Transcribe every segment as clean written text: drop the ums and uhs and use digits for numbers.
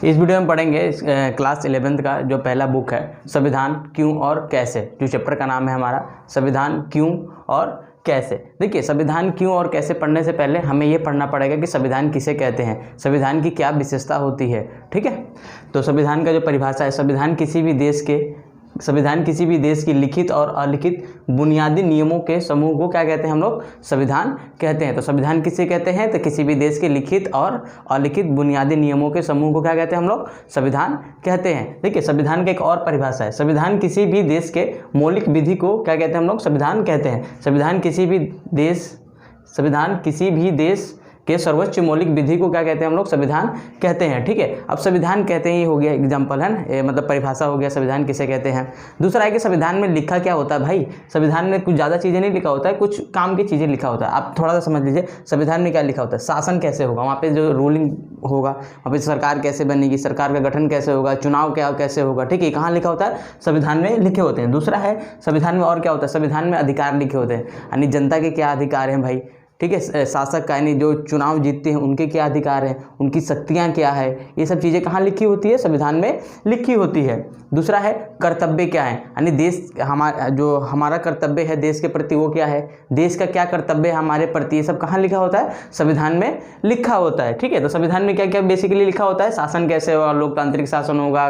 इस वीडियो में पढ़ेंगे क्लास 11th का जो पहला बुक है संविधान क्यों और कैसे। जो चैप्टर का नाम है हमारा संविधान क्यों और कैसे। देखिए संविधान क्यों और कैसे पढ़ने से पहले हमें ये पढ़ना पड़ेगा कि संविधान किसे कहते हैं, संविधान की क्या विशेषता होती है। ठीक है, तो संविधान का जो परिभाषा है, संविधान किसी भी देश की लिखित और अलिखित बुनियादी नियमों के समूह को क्या कहते हैं, हम लोग संविधान कहते हैं। तो संविधान किसे कहते हैं, तो किसी भी देश के लिखित और अलिखित बुनियादी नियमों के समूह को क्या कहते हैं, हम लोग संविधान कहते हैं। देखिए संविधान का एक और परिभाषा है, संविधान किसी भी देश के मौलिक विधि को क्या कहते हैं, हम लोग संविधान कहते हैं। संविधान किसी भी देश के सर्वोच्च मौलिक विधि को क्या कहते हैं, हम लोग संविधान कहते हैं। ठीक है, अब संविधान कहते हैं, ये हो गया एग्जाम्पल है ना, मतलब परिभाषा हो गया संविधान किसे कहते हैं। दूसरा है कि संविधान में लिखा क्या होता है। भाई संविधान में कुछ ज़्यादा चीज़ें नहीं लिखा होता है, कुछ काम की चीज़ें लिखा होता है। आप थोड़ा सा समझ लीजिए संविधान में क्या लिखा होता है, शासन कैसे होगा, वहाँ पे जो रूलिंग होगा, वहाँ पे सरकार कैसे बनेगी, सरकार का गठन कैसे होगा, चुनाव क्या कैसे होगा। ठीक है, कहाँ लिखा होता है, संविधान में लिखे होते हैं। दूसरा है संविधान में और क्या होता है, संविधान में अधिकार लिखे होते हैं, यानी जनता के क्या अधिकार हैं भाई। ठीक है, शासक का यानी जो चुनाव जीतते हैं उनके क्या अधिकार हैं, उनकी शक्तियां क्या है, ये सब चीज़ें कहाँ लिखी होती है, संविधान में लिखी होती है। दूसरा है कर्तव्य क्या है, यानी देश हमारा कर्तव्य है देश के प्रति वो क्या है, देश का क्या कर्तव्य है हमारे प्रति, ये सब कहाँ लिखा होता है, संविधान में लिखा होता है। ठीक है, तो संविधान में क्या क्या बेसिकली लिखा होता है, शासन कैसे होगा, लोकतांत्रिक शासन होगा,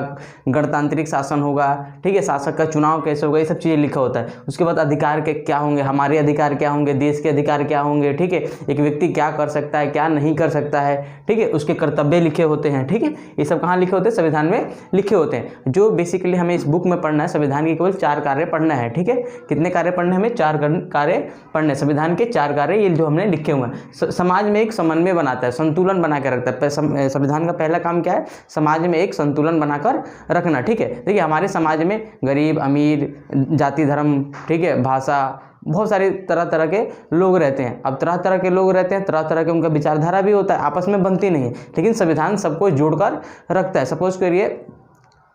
गणतांत्रिक शासन होगा। ठीक है, शासक का चुनाव कैसे होगा, ये सब चीज़ें लिखा होता है। उसके बाद अधिकार के क्या होंगे, हमारे अधिकार क्या होंगे, देश के अधिकार क्या होंगे। ठीक है, एक व्यक्ति क्या कर सकता है, क्या नहीं कर सकता है। ठीक है, उसके कर्तव्य लिखे होते हैं। ठीक है, ये सब कहाँ लिखे होते हैं, संविधान में लिखे होते हैं। जो बेसिकली हमें इस बुक में पढ़ना है, संविधान के केवल 4 कार्य पढ़ना है। ठीक है, कितने कार्य पढ़ने, हमें 4 कार्य पढ़ने, संविधान के 4 कार्य ये जो हमने लिखे हुए हैं। समाज में एक समन्वय बनाता है, संतुलन बना कर रखता है। संविधान का पहला काम क्या है, समाज में एक संतुलन बनाकर रखना। ठीक है, देखिए हमारे समाज में गरीब अमीर, जाति धर्म, ठीक है, भाषा, बहुत सारे तरह तरह के लोग रहते हैं। अब तरह तरह के लोग रहते हैं, तरह तरह के उनका विचारधारा भी होता है, आपस में बनती नहीं है, लेकिन संविधान सबको जोड़कर रखता है। सपोज करिए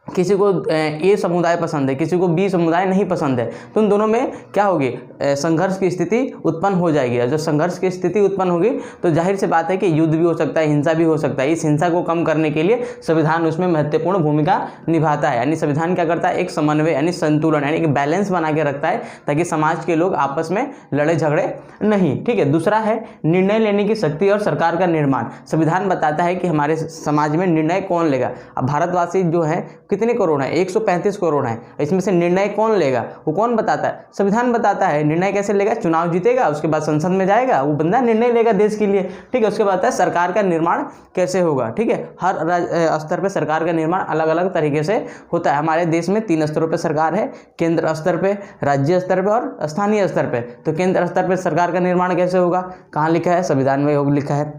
किसी को ए समुदाय पसंद है, किसी को बी समुदाय नहीं पसंद है, तो उन दोनों में क्या होगी, संघर्ष की स्थिति उत्पन्न हो जाएगी। और जब संघर्ष की स्थिति उत्पन्न होगी तो जाहिर सी बात है कि युद्ध भी हो सकता है, हिंसा भी हो सकता है। इस हिंसा को कम करने के लिए संविधान उसमें महत्वपूर्ण भूमिका निभाता है। यानी संविधान क्या करता है, एक समन्वय यानी संतुलन यानी एक बैलेंस बना के रखता है, ताकि समाज के लोग आपस में लड़े झगड़े नहीं। ठीक है, दूसरा है निर्णय लेने की शक्ति और सरकार का निर्माण। संविधान बताता है कि हमारे समाज में निर्णय कौन लेगा। अब भारतवासी जो है कितने करोड़ है, 135 करोड़ है, इसमें से निर्णय कौन लेगा, वो कौन बताता है, संविधान बताता है। निर्णय कैसे लेगा, चुनाव जीतेगा, उसके बाद संसद में जाएगा, वो बंदा निर्णय लेगा देश के लिए। ठीक है, उसके बाद है सरकार का निर्माण कैसे होगा। ठीक है, हर स्तर पे सरकार का निर्माण अलग अलग तरीके से होता है। हमारे देश में 3 स्तरों पे सरकार है, केंद्र स्तर पे, राज्य स्तर पे और स्थानीय स्तर पे। तो केंद्र स्तर पे सरकार का निर्माण कैसे होगा, कहाँ लिखा है, संविधान में लिखा है।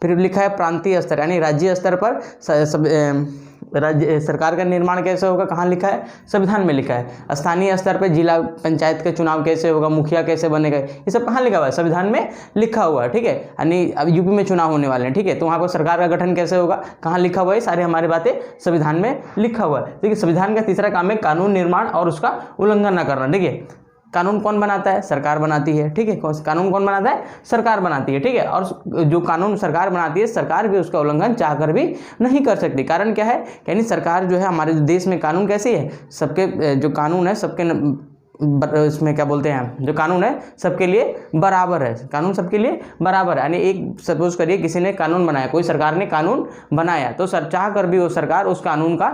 फिर लिखा है प्रांतीय स्तर यानी राज्य स्तर पर राज्य सरकार का निर्माण कैसे होगा, कहाँ लिखा है, संविधान में लिखा है। स्थानीय स्तर पर जिला पंचायत का चुनाव कैसे होगा, मुखिया कैसे बनेगा, ये सब कहाँ लिखा हुआ है, संविधान में लिखा हुआ है। ठीक है, यानी अब यूपी में चुनाव होने वाले हैं, ठीक है, तो वहाँ पर सरकार का गठन कैसे होगा, कहाँ लिखा हुआ है, सारी हमारी बातें संविधान में लिखा हुआ है। देखिए संविधान का तीसरा काम है कानून निर्माण और उसका उल्लंघन न करना। देखिए कानून कौन बनाता है, सरकार बनाती है। ठीक है, कानून कौन बनाता है, सरकार बनाती है। ठीक है, और जो कानून सरकार बनाती है, सरकार भी उसका उल्लंघन चाहकर भी नहीं कर सकती। कारण क्या है, यानी सरकार जो है, हमारे देश में कानून कैसी है, सबके जो कानून है सबके इसमें क्या बोलते हैं, जो कानून है सबके लिए बराबर है, कानून सबके लिए बराबर है। यानी एक सपोज करिए किसी ने कानून बनाया, कोई सरकार ने कानून बनाया, तो चाह कर भी वो सरकार उस कानून का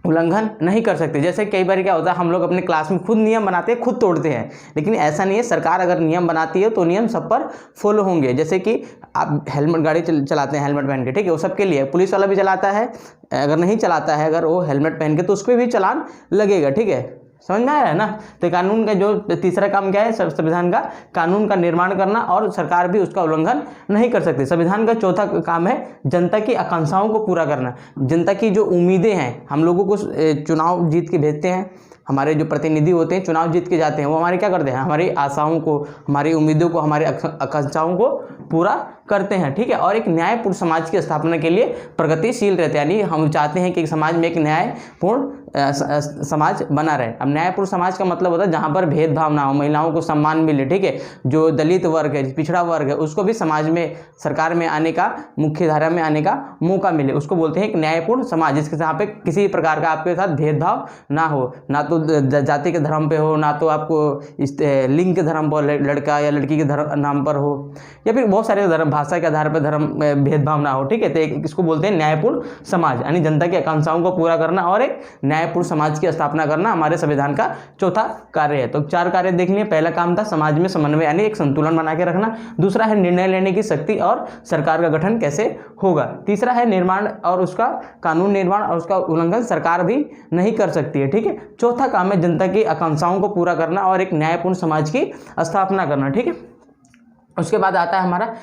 उल्लंघन नहीं कर सकते। जैसे कई बार क्या होता है, हम लोग अपने क्लास में खुद नियम बनाते हैं, खुद तोड़ते हैं, लेकिन ऐसा नहीं है। सरकार अगर नियम बनाती है तो नियम सब पर फॉलो होंगे। जैसे कि आप हेलमेट गाड़ी चलाते हैं हेलमेट पहन के, ठीक है, वो सबके लिए, पुलिस वाला भी चलाता है, अगर नहीं चलाता है, अगर वो हेलमेट पहन के, तो उस पर भी चालान लगेगा। ठीक है, समझ में आया है ना। तो कानून का जो तीसरा काम क्या है, संविधान का कानून का निर्माण करना, और सरकार भी उसका उल्लंघन नहीं कर सकती। संविधान का चौथा काम है जनता की आकांक्षाओं को पूरा करना। जनता की जो उम्मीदें हैं, हम लोगों को चुनाव जीत के भेजते हैं, हमारे जो प्रतिनिधि होते हैं चुनाव जीत के जाते हैं, वो हमारे क्या करते हैं, हमारी आशाओं को, हमारी उम्मीदों को, हमारी आकांक्षाओं को पूरा करते हैं। ठीक है, और एक न्यायपूर्ण समाज की स्थापना के लिए प्रगतिशील रहते हैं। यानी हम चाहते हैं कि समाज में एक न्यायपूर्ण समाज बना रहे। अब न्यायपूर्ण समाज का मतलब होता है जहाँ पर भेदभाव ना हो, महिलाओं को सम्मान मिले, ठीक है, जो दलित वर्ग है, पिछड़ा वर्ग है, उसको भी समाज में, सरकार में आने का, मुख्य धारा में आने का मौका मिले, उसको बोलते हैं एक न्यायपूर्ण समाज, जिसके जहाँ पे किसी प्रकार का आपके साथ भेदभाव ना हो, ना तो जाति के धर्म पे हो, ना तो आपको इस लिंग के धर्म पर, लड़का या लड़की के धर्म नाम पर हो, या फिर बहुत सारे धर्म, भाषा के आधार पर धर्म भेदभाव ना हो, ठीक है। तो इसको बोलते हैं न्यायपूर्ण समाज, यानी जनता की आकांक्षाओं को पूरा करना और एक न्यायपूर्ण समाज की स्थापना करना हमारे संविधान का चौथा कार्य है। तो 4 कार्य देख लिए। पहला काम था समाज में समन्वय यानी एक संतुलन बना के रखना। दूसरा है निर्णय लेने की शक्ति और सरकार का गठन कैसे होगा। तीसरा है निर्माण और उसका कानून निर्माण और उसका उल्लंघन सरकार भी नहीं कर सकती है, ठीक है। चौथा काम है जनता की आकांक्षाओं को पूरा करना और एक न्यायपूर्ण समाज की स्थापना करना, ठीक है। उसके बाद आता है हमारा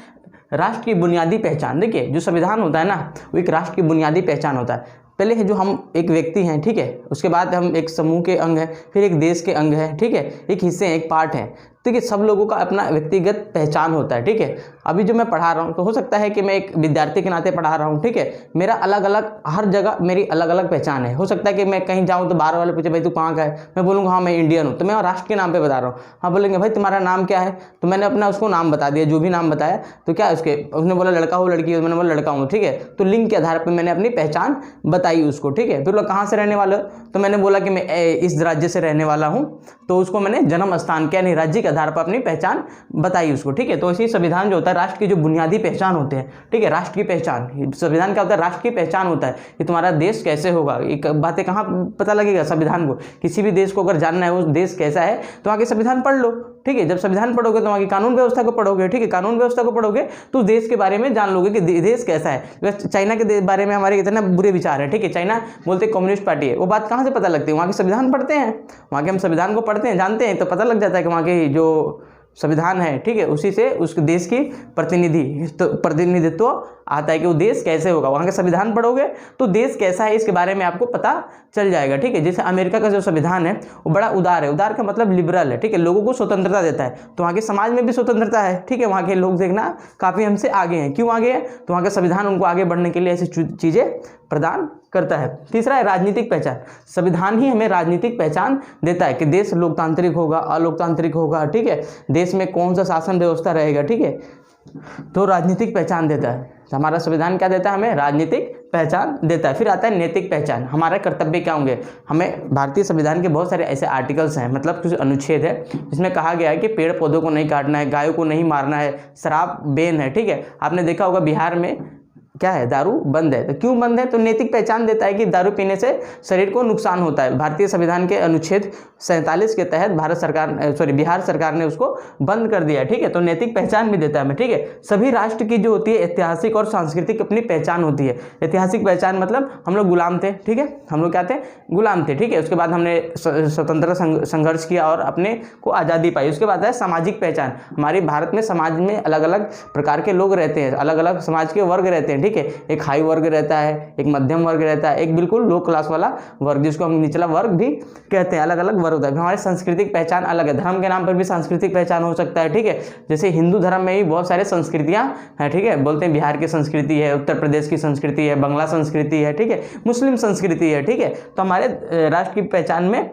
राष्ट्र की बुनियादी पहचान। देखिए जो संविधान होता है ना, वो एक राष्ट्र की बुनियादी पहचान होता है। पहले है जो हम एक व्यक्ति हैं, ठीक है, उसके बाद हम एक समूह के अंग हैं, फिर एक देश के अंग हैं, ठीक है, एक हिस्से हैं, एक पार्ट है, ठीक है। सब लोगों का अपना व्यक्तिगत पहचान होता है, ठीक है। अभी जो मैं पढ़ा रहा हूँ तो हो सकता है कि मैं एक विद्यार्थी के नाते पढ़ा रहा हूँ, ठीक है, मेरा अलग अलग, हर जगह मेरी अलग अलग पहचान है। हो सकता है कि मैं कहीं जाऊँ तो बाहर वाले पूछे भाई तू कहाँ का है, मैं बोलूँगा हाँ मैं इंडियन हूँ, तो मैं राष्ट्र के नाम पे बता रहा हूँ। हाँ बोलेंगे भाई तुम्हारा नाम क्या है, तो मैंने अपना उसको नाम बता दिया, जो भी नाम बताया, तो क्या उसके, उसने बोला लड़का हो लड़की हो, मैंने बोला लड़का हूँ, ठीक है। तो लिंग के आधार पर मैंने अपनी पहचान बताई उसको, ठीक है। फिर लोग कहाँ से रहने वाले हो, तो मैंने बोला कि मैं इस राज्य से रहने वाला हूँ, तो उसको मैंने जन्म स्थान क्या नहीं राज्य के आधार पर अपनी पहचान बताई उसको, ठीक है। तो इसी संविधान जो होता है राष्ट्र की जो बुनियादी पहचान होते हैं, ठीक है, राष्ट्र की पहचान, संविधान क्या होता है, राष्ट्र की पहचान होता है कि तुम्हारा देश कैसे होगा। एक बातें कहाँ पता लगेगा संविधान को, किसी भी देश को अगर जानना है वो देश कैसा है तो आगे संविधान पढ़ लो, ठीक है। जब संविधान पढ़ोगे तो वहाँ की कानून व्यवस्था को पढ़ोगे, ठीक है, कानून व्यवस्था को पढ़ोगे तो देश के बारे में जान लोगे कि देश कैसा है। चाइना के बारे में हमारे इतना बुरे विचार है, ठीक है, चाइना बोलते कम्युनिस्ट पार्टी है, वो बात कहाँ से पता लगती है, वहाँ के संविधान पढ़ते हैं, वहाँ के हम संविधान को पढ़ते हैं, जानते हैं, तो पता लग जाता है कि वहाँ की जो संविधान है, ठीक है, उसी से उस देश की प्रतिनिधित्व आता है कि वो देश कैसे होगा। वहाँ का संविधान पढ़ोगे तो देश कैसा है इसके बारे में आपको पता चल जाएगा, ठीक है। जैसे अमेरिका का जो संविधान है वो बड़ा उदार है, उदार का मतलब लिबरल है, ठीक है, लोगों को स्वतंत्रता देता है, तो वहाँ के समाज में भी स्वतंत्रता है, ठीक है। वहाँ के लोग देखना काफ़ी हमसे आगे हैं, क्यों आगे हैं, तो वहाँ का संविधान उनको आगे बढ़ने के लिए ऐसी चीज़ें प्रदान करता है। तीसरा है राजनीतिक पहचान। संविधान ही हमें राजनीतिक पहचान देता है कि देश लोकतांत्रिक होगा, अलोकतांत्रिक होगा, ठीक है, देश में कौन सा शासन व्यवस्था रहेगा, ठीक है, तो राजनीतिक पहचान देता है। हमारा संविधान क्या देता है, हमें राजनीतिक पहचान देता है। फिर आता है नैतिक पहचान, हमारे कर्तव्य क्या होंगे। हमें भारतीय संविधान के बहुत सारे ऐसे आर्टिकल्स हैं, मतलब कुछ अनुच्छेद है जिसमें कहा गया है कि पेड़ पौधों को नहीं काटना है, गायों को नहीं मारना है, शराब बैन है, ठीक है। आपने देखा होगा बिहार में क्या है, दारू बंद है, तो क्यों बंद है, तो नैतिक पहचान देता है कि दारू पीने से शरीर को नुकसान होता है। भारतीय संविधान के अनुच्छेद 47 के तहत बिहार सरकार ने उसको बंद कर दिया है, ठीक है। तो नैतिक पहचान भी देता है हमें, ठीक है। सभी राष्ट्र की जो होती है ऐतिहासिक और सांस्कृतिक अपनी पहचान होती है। ऐतिहासिक पहचान मतलब हम लोग गुलाम थे, ठीक है, हम लोग क्या थे, गुलाम थे, ठीक है। उसके बाद हमने स्वतंत्रता संघर्ष किया और अपने को आज़ादी पाई। उसके बाद है सामाजिक पहचान। हमारे भारत में समाज में अलग अलग प्रकार के लोग रहते हैं, अलग अलग समाज के वर्ग रहते हैं, ठीक है। एक हाई वर्ग रहता है, एक मध्यम वर्ग रहता है, एक बिल्कुल लो क्लास वाला वर्ग जिसको हम निचला वर्ग भी कहते हैं। अलग अलग वर्ग होता है। हमारी सांस्कृतिक पहचान अलग है, धर्म के नाम पर भी सांस्कृतिक पहचान हो सकता है, ठीक है। जैसे हिंदू धर्म में ही बहुत सारे संस्कृतियां हैं, ठीक है, बोलते हैं बिहार की संस्कृति है, उत्तर प्रदेश की संस्कृति है, बांग्ला संस्कृति है, ठीक है, मुस्लिम संस्कृति है, ठीक है। तो हमारे राष्ट्र की पहचान में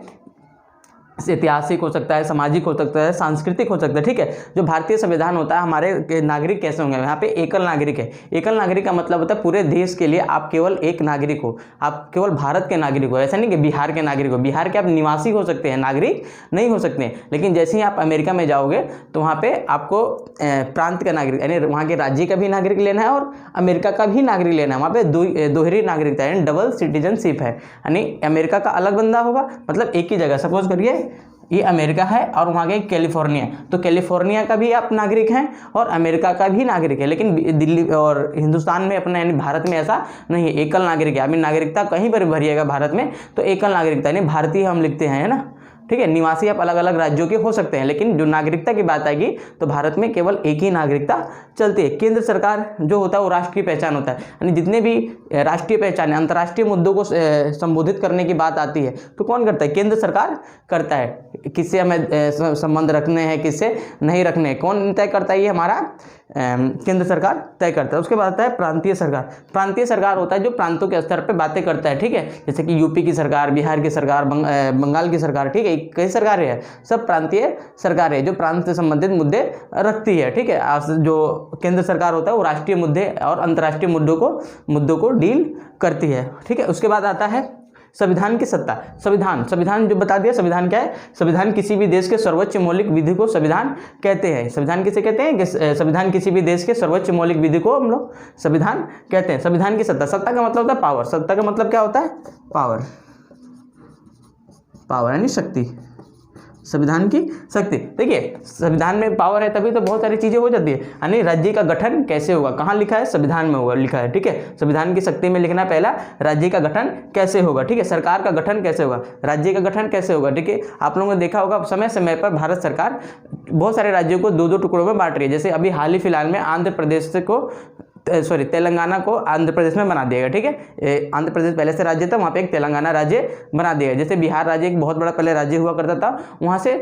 ऐतिहासिक हो सकता है, सामाजिक हो सकता है, सांस्कृतिक हो सकता है, ठीक है। जो भारतीय संविधान होता है, हमारे नागरिक कैसे होंगे, यहाँ पे एकल नागरिक है। एकल नागरिक का मतलब होता है पूरे देश के लिए आप केवल एक नागरिक हो, आप केवल भारत के नागरिक हो। ऐसा नहीं कि बिहार के नागरिक हो, बिहार के आप निवासी हो सकते हैं, नागरिक नहीं हो सकते हैं। लेकिन जैसे ही आप अमेरिका में जाओगे तो वहाँ पे आपको प्रांत का नागरिक यानी वहाँ के राज्य का भी नागरिक लेना है और अमेरिका का भी नागरिक लेना है। वहाँ पे दोहरी नागरिकता यानी डबल सिटीजनशिप है, यानी अमेरिका का अलग बंदा होगा, मतलब एक ही जगह, सपोज करिए ये अमेरिका है और वहाँ के कैलिफोर्निया, तो कैलिफोर्निया का भी आप नागरिक हैं और अमेरिका का भी नागरिक है। लेकिन दिल्ली और हिंदुस्तान में अपना यानी भारत में ऐसा नहीं है, एकल नागरिक है। अभी नागरिकता कहीं पर भरिएगा भारत में तो एकल नागरिकता यानी भारतीय हम लिखते हैं, है ना, ठीक है, निवासी आप अलग अलग राज्यों के हो सकते हैं, लेकिन जो नागरिकता की बात आएगी तो भारत में केवल एक ही नागरिकता चलती है। केंद्र सरकार जो होता है वो राष्ट्रीय पहचान होता है, यानी जितने भी राष्ट्रीय पहचान अंतर्राष्ट्रीय मुद्दों को संबोधित करने की बात आती है तो कौन करता है? केंद्र सरकार करता है। किससे हमें संबंध रखने हैं, किससे नहीं रखने हैं, कौन तय करता है? ये हमारा केंद्र सरकार तय करता है। उसके बाद आता है प्रांतीय सरकार। प्रांतीय सरकार होता है जो प्रांतों के स्तर पे बातें करता है, ठीक है, जैसे कि यूपी की सरकार, बिहार की सरकार, बंगाल की सरकार, ठीक है, कई सरकारें हैं, सब प्रांतीय सरकार है जो प्रांत से संबंधित मुद्दे रखती है, ठीक है। जो केंद्र सरकार होता है वो राष्ट्रीय मुद्दे और अंतर्राष्ट्रीय मुद्दों को डील करती है, ठीक है। उसके बाद आता है संविधान की सत्ता। संविधान जो बता दिया, संविधान क्या है? संविधान किसी भी देश के सर्वोच्च मौलिक विधि को संविधान कहते हैं। संविधान किसे कहते हैं? कि संविधान किसी भी देश के सर्वोच्च मौलिक विधि को हम लोग संविधान कहते हैं। संविधान की सत्ता का मतलब होता है पावर। सत्ता का मतलब क्या होता है? पावर यानी शक्ति। संविधान की शक्ति। देखिए, संविधान में पावर है तभी तो बहुत सारी चीजें हो जाती है। यानी राज्य का गठन कैसे होगा, कहाँ लिखा है? संविधान में होगा, लिखा है, ठीक है। संविधान की शक्ति में लिखना पहला, राज्य का गठन कैसे होगा, ठीक है। सरकार का गठन कैसे होगा, राज्य का गठन कैसे होगा, ठीक है। आप लोगों ने देखा होगा समय समय पर भारत सरकार बहुत सारे राज्यों को दो टुकड़ों में बांट रही है। जैसे अभी हाल ही फिलहाल में तेलंगाना को आंध्र प्रदेश में बना दिया गया, ठीक है। आंध्र प्रदेश पहले से राज्य था, वहाँ पे एक तेलंगाना राज्य बना दिया। जैसे बिहार राज्य एक बहुत बड़ा पहले राज्य हुआ करता था, वहाँ से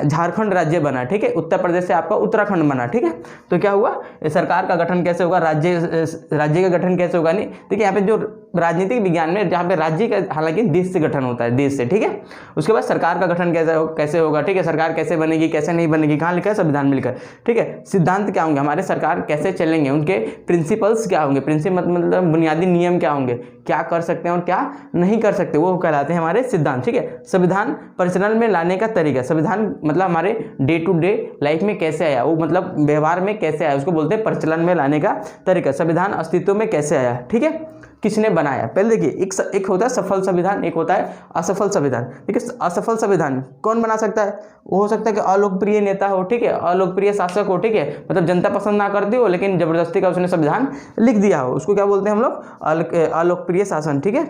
झारखंड राज्य बना, ठीक है। उत्तर प्रदेश से आपका उत्तराखंड बना, ठीक है। तो क्या हुआ? सरकार का गठन कैसे होगा, राज्य का गठन कैसे होगा? नहीं, देखिए यहाँ पे जो राजनीतिक विज्ञान में जहाँ पे राज्य का हालांकि देश से गठन होता है, देश से, ठीक है। उसके बाद सरकार का गठन कैसे होगा, ठीक है। सरकार कैसे बनेगी, कैसे नहीं बनेगी, कहाँ लिखा है? संविधान में लिखा है, ठीक है। सिद्धांत क्या होंगे, हमारे सरकार कैसे चलेंगे, उनके प्रिंसिपल्स क्या होंगे, मतलब बुनियादी नियम क्या होंगे, क्या कर सकते हैं और क्या नहीं कर सकते, वो कहलाते हैं हमारे सिद्धांत, ठीक है। संविधान प्रचलन में लाने का तरीका। संविधान मतलब हमारे डे टू डे लाइफ में कैसे आया, वो मतलब व्यवहार में कैसे आया, उसको बोलते हैं प्रचलन में लाने का तरीका। संविधान अस्तित्व में कैसे आया, ठीक है, किसने बनाया। पहले देखिए, एक होता है सफल संविधान, एक होता है असफल संविधान, ठीक है। असफल संविधान कौन बना सकता है? वो हो सकता है कि अलोकप्रिय नेता हो, ठीक है, अलोकप्रिय शासक हो, ठीक है, मतलब जनता पसंद ना करती हो लेकिन जबरदस्ती का उसने संविधान लिख दिया हो, उसको क्या बोलते हैं हम लोग? अलोकप्रिय शासन, ठीक है,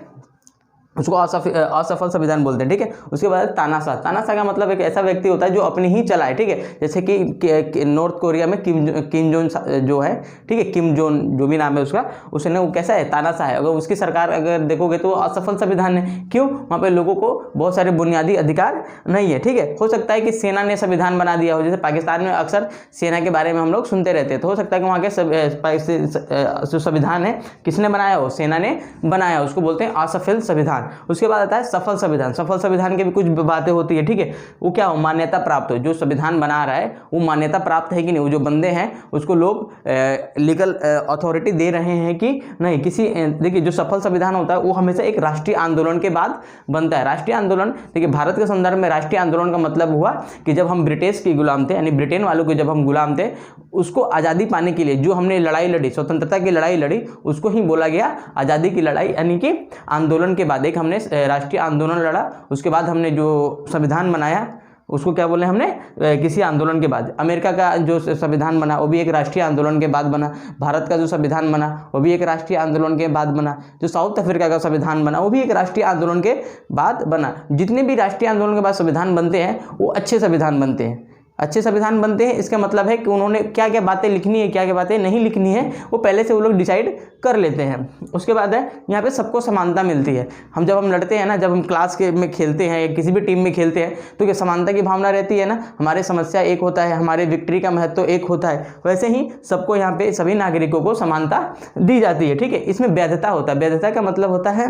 उसको असफल संविधान बोलते हैं, ठीक है। उसके बाद तानाशाह। तानाशाह का मतलब एक ऐसा व्यक्ति होता है जो अपनी ही चलाए, ठीक है। जैसे कि नॉर्थ कोरिया में किम जोन जो है, ठीक है, किम जोन जो भी नाम है उसका, उसने वो कैसा है? तानाशाह है। अगर उसकी सरकार अगर देखोगे तो असफल संविधान है। क्यों? वहाँ पे लोगों को बहुत सारे बुनियादी अधिकार नहीं है, ठीक है। हो सकता है कि सेना ने संविधान बना दिया हो, जैसे पाकिस्तान में अक्सर सेना के बारे में हम लोग सुनते रहते हैं, तो हो सकता है कि वहाँ के जो संविधान है किसने बनाया हो? सेना ने बनाया, उसको बोलते हैं असफल संविधान। उसके बाद आता है सफल संविधान। सफल संविधान की भी कुछ बातें होती है, ठीक है। वो क्या हो? मान्यता प्राप्त हो, जो संविधान बना रहा है वो मान्यता प्राप्त है कि नहीं, वो जो बंदे हैं उसको लोग लीगल अथॉरिटी दे रहे हैं कि नहीं। देखिए, जो सफल संविधान होता है वो हमेशा एक राष्ट्रीय आंदोलन के बाद बनता है। राष्ट्रीय आंदोलन, देखिए भारत के संदर्भ में राष्ट्रीय आंदोलन का मतलब हुआ कि जब हम ब्रिटिश के गुलाम थे, यानी ब्रिटेन वालों के जब हम गुलाम थे, उसको आज़ादी पाने के लिए जो हमने लड़ाई लड़ी, स्वतंत्रता की लड़ाई लड़ी, उसको ही बोला गया आज़ादी की लड़ाई, यानी कि आंदोलन के बाद एक हमने राष्ट्रीय आंदोलन लड़ा, उसके बाद हमने जो संविधान बनाया उसको क्या बोले हमने? किसी आंदोलन के बाद। अमेरिका का जो संविधान बना वो भी एक राष्ट्रीय आंदोलन के बाद बना। भारत का जो संविधान बना वो भी एक राष्ट्रीय आंदोलन के बाद बना। जो साउथ अफ्रीका का संविधान बना वो भी एक राष्ट्रीय आंदोलन के बाद बना। जितने भी राष्ट्रीय आंदोलन के बाद संविधान बनते हैं वो अच्छे संविधान बनते हैं, अच्छे संविधान बनते हैं। इसका मतलब है कि उन्होंने क्या क्या बातें लिखनी है, क्या क्या बातें नहीं लिखनी है, वो पहले से वो लोग डिसाइड कर लेते हैं। उसके बाद है यहाँ पे सबको समानता मिलती है। जब हम लड़ते हैं ना, जब हम क्लास में खेलते हैं या किसी भी टीम में खेलते हैं तो क्या समानता की भावना रहती है ना, हमारे समस्या एक होता है, हमारे विक्ट्री का महत्व एक होता है। वैसे ही सबको यहाँ पे सभी नागरिकों को समानता दी जाती है, ठीक है। इसमें वैधता होता है। वैधता का मतलब होता है,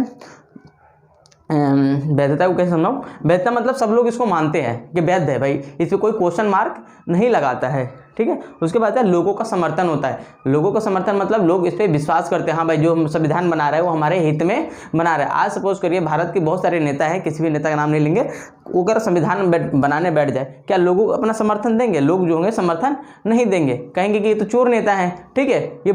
वैधता को कैसे समझाऊं? वैधता मतलब सब लोग इसको मानते हैं कि वैध है भाई, इस पर कोई क्वेश्चन मार्क नहीं लगाता है, ठीक है। उसके बाद है लोगों का समर्थन होता है। लोगों का समर्थन मतलब लोग इस पर विश्वास करते हैं, हाँ भाई जो संविधान बना रहा है वो हमारे हित में बना रहा है। आज सपोज करिए भारत के बहुत सारे नेता हैं, किसी भी नेता का नाम नहीं लेंगे, वो अगर संविधान बनाने बैठ जाए, क्या लोग अपना समर्थन देंगे? लोग जो होंगे समर्थन नहीं देंगे, कहेंगे कि ये तो चोर नेता हैं, ठीक है, ये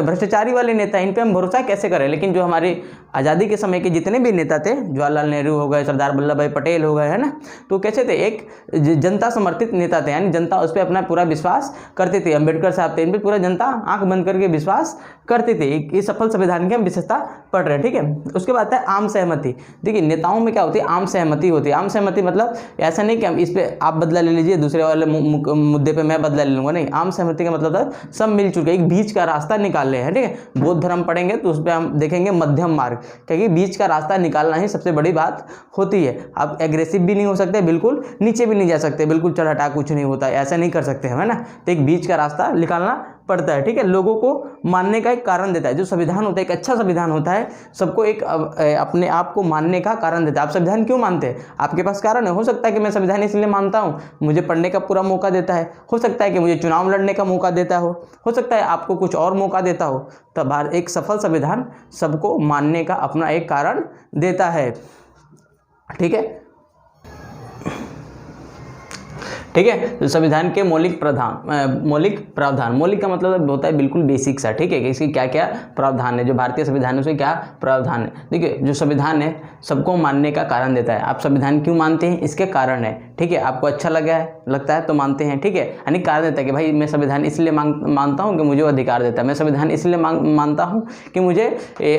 भ्रष्टाचारी वाले नेता हैं, इन पर हम भरोसा कैसे करें। लेकिन जो हमारे आज़ादी के समय के जितने भी नेता थे, जवाहरलाल नेहरू हो गए, सरदार वल्लभ भाई पटेल हो गए, है ना, तो कैसे थे? एक जनता समर्थित नेता थे, यानी जनता उस पर अपना पूरा विश्वास करते थे। अम्बेडकर साहब थे, इन पर पूरा जनता आंख बंद करके विश्वास करते थे। ये सफल संविधान की हम विशेषता पढ़ रहे हैं, ठीक है। उसके बाद है आम सहमति। देखिए नेताओं में क्या होती है? आम सहमति होती है। आम सहमति सहमति मतलब ऐसा नहीं कि हम इस पे आप बदला ले लीजिए, दूसरे वाले मुद्दे पे मैं बदला ले लूँगा, नहीं। आम सहमति का मतलब था सब मिलजुल के एक बीच का रास्ता निकाल रहे हैं, ठीक है। बौद्ध धर्म पढ़ेंगे तो उस पर हम देखेंगे मध्यम मार्ग, क्योंकि बीच का रास्ता निकालना ही सबसे बड़ी बात होती है। आप एग्रेसिव भी नहीं हो सकते, बिल्कुल नीचे भी नहीं जा सकते, बिल्कुल चढ़-हटा कुछ नहीं होता, ऐसा नहीं कर सकते है ना। तो एक बीच का रास्ता निकालना पड़ता है, ठीक है। लोगों को मानने का एक कारण देता है। जो संविधान होता है, एक अच्छा संविधान होता है, सबको एक अपने आप को मानने का कारण देता है। आप संविधान क्यों मानते हैं? आपके पास कारण है। हो सकता है कि मैं संविधान इसलिए मानता हूँ, मुझे पढ़ने का पूरा मौका देता है। हो सकता है कि मुझे चुनाव लड़ने का मौका देता हो सकता है आपको कुछ और मौका देता हो। तब एक सफल संविधान सबको मानने का अपना एक कारण देता है, ठीक है। ठीक है, तो संविधान के मौलिक प्रावधान, मौलिक का मतलब होता है बिल्कुल बेसिक सा, ठीक है, कि इसकी क्या क्या प्रावधान है। जो भारतीय संविधान है उसके क्या प्रावधान है। देखिए, जो संविधान है सबको मानने का कारण देता है। आप संविधान क्यों मानते हैं, इसके कारण है, ठीक है। आपको अच्छा लगता है तो मानते हैं, ठीक है। यानी कारण देता है कि भाई मैं संविधान इसलिए मानता हूँ कि मुझे अधिकार देता है। मैं संविधान इसलिए मानता हूँ कि मुझे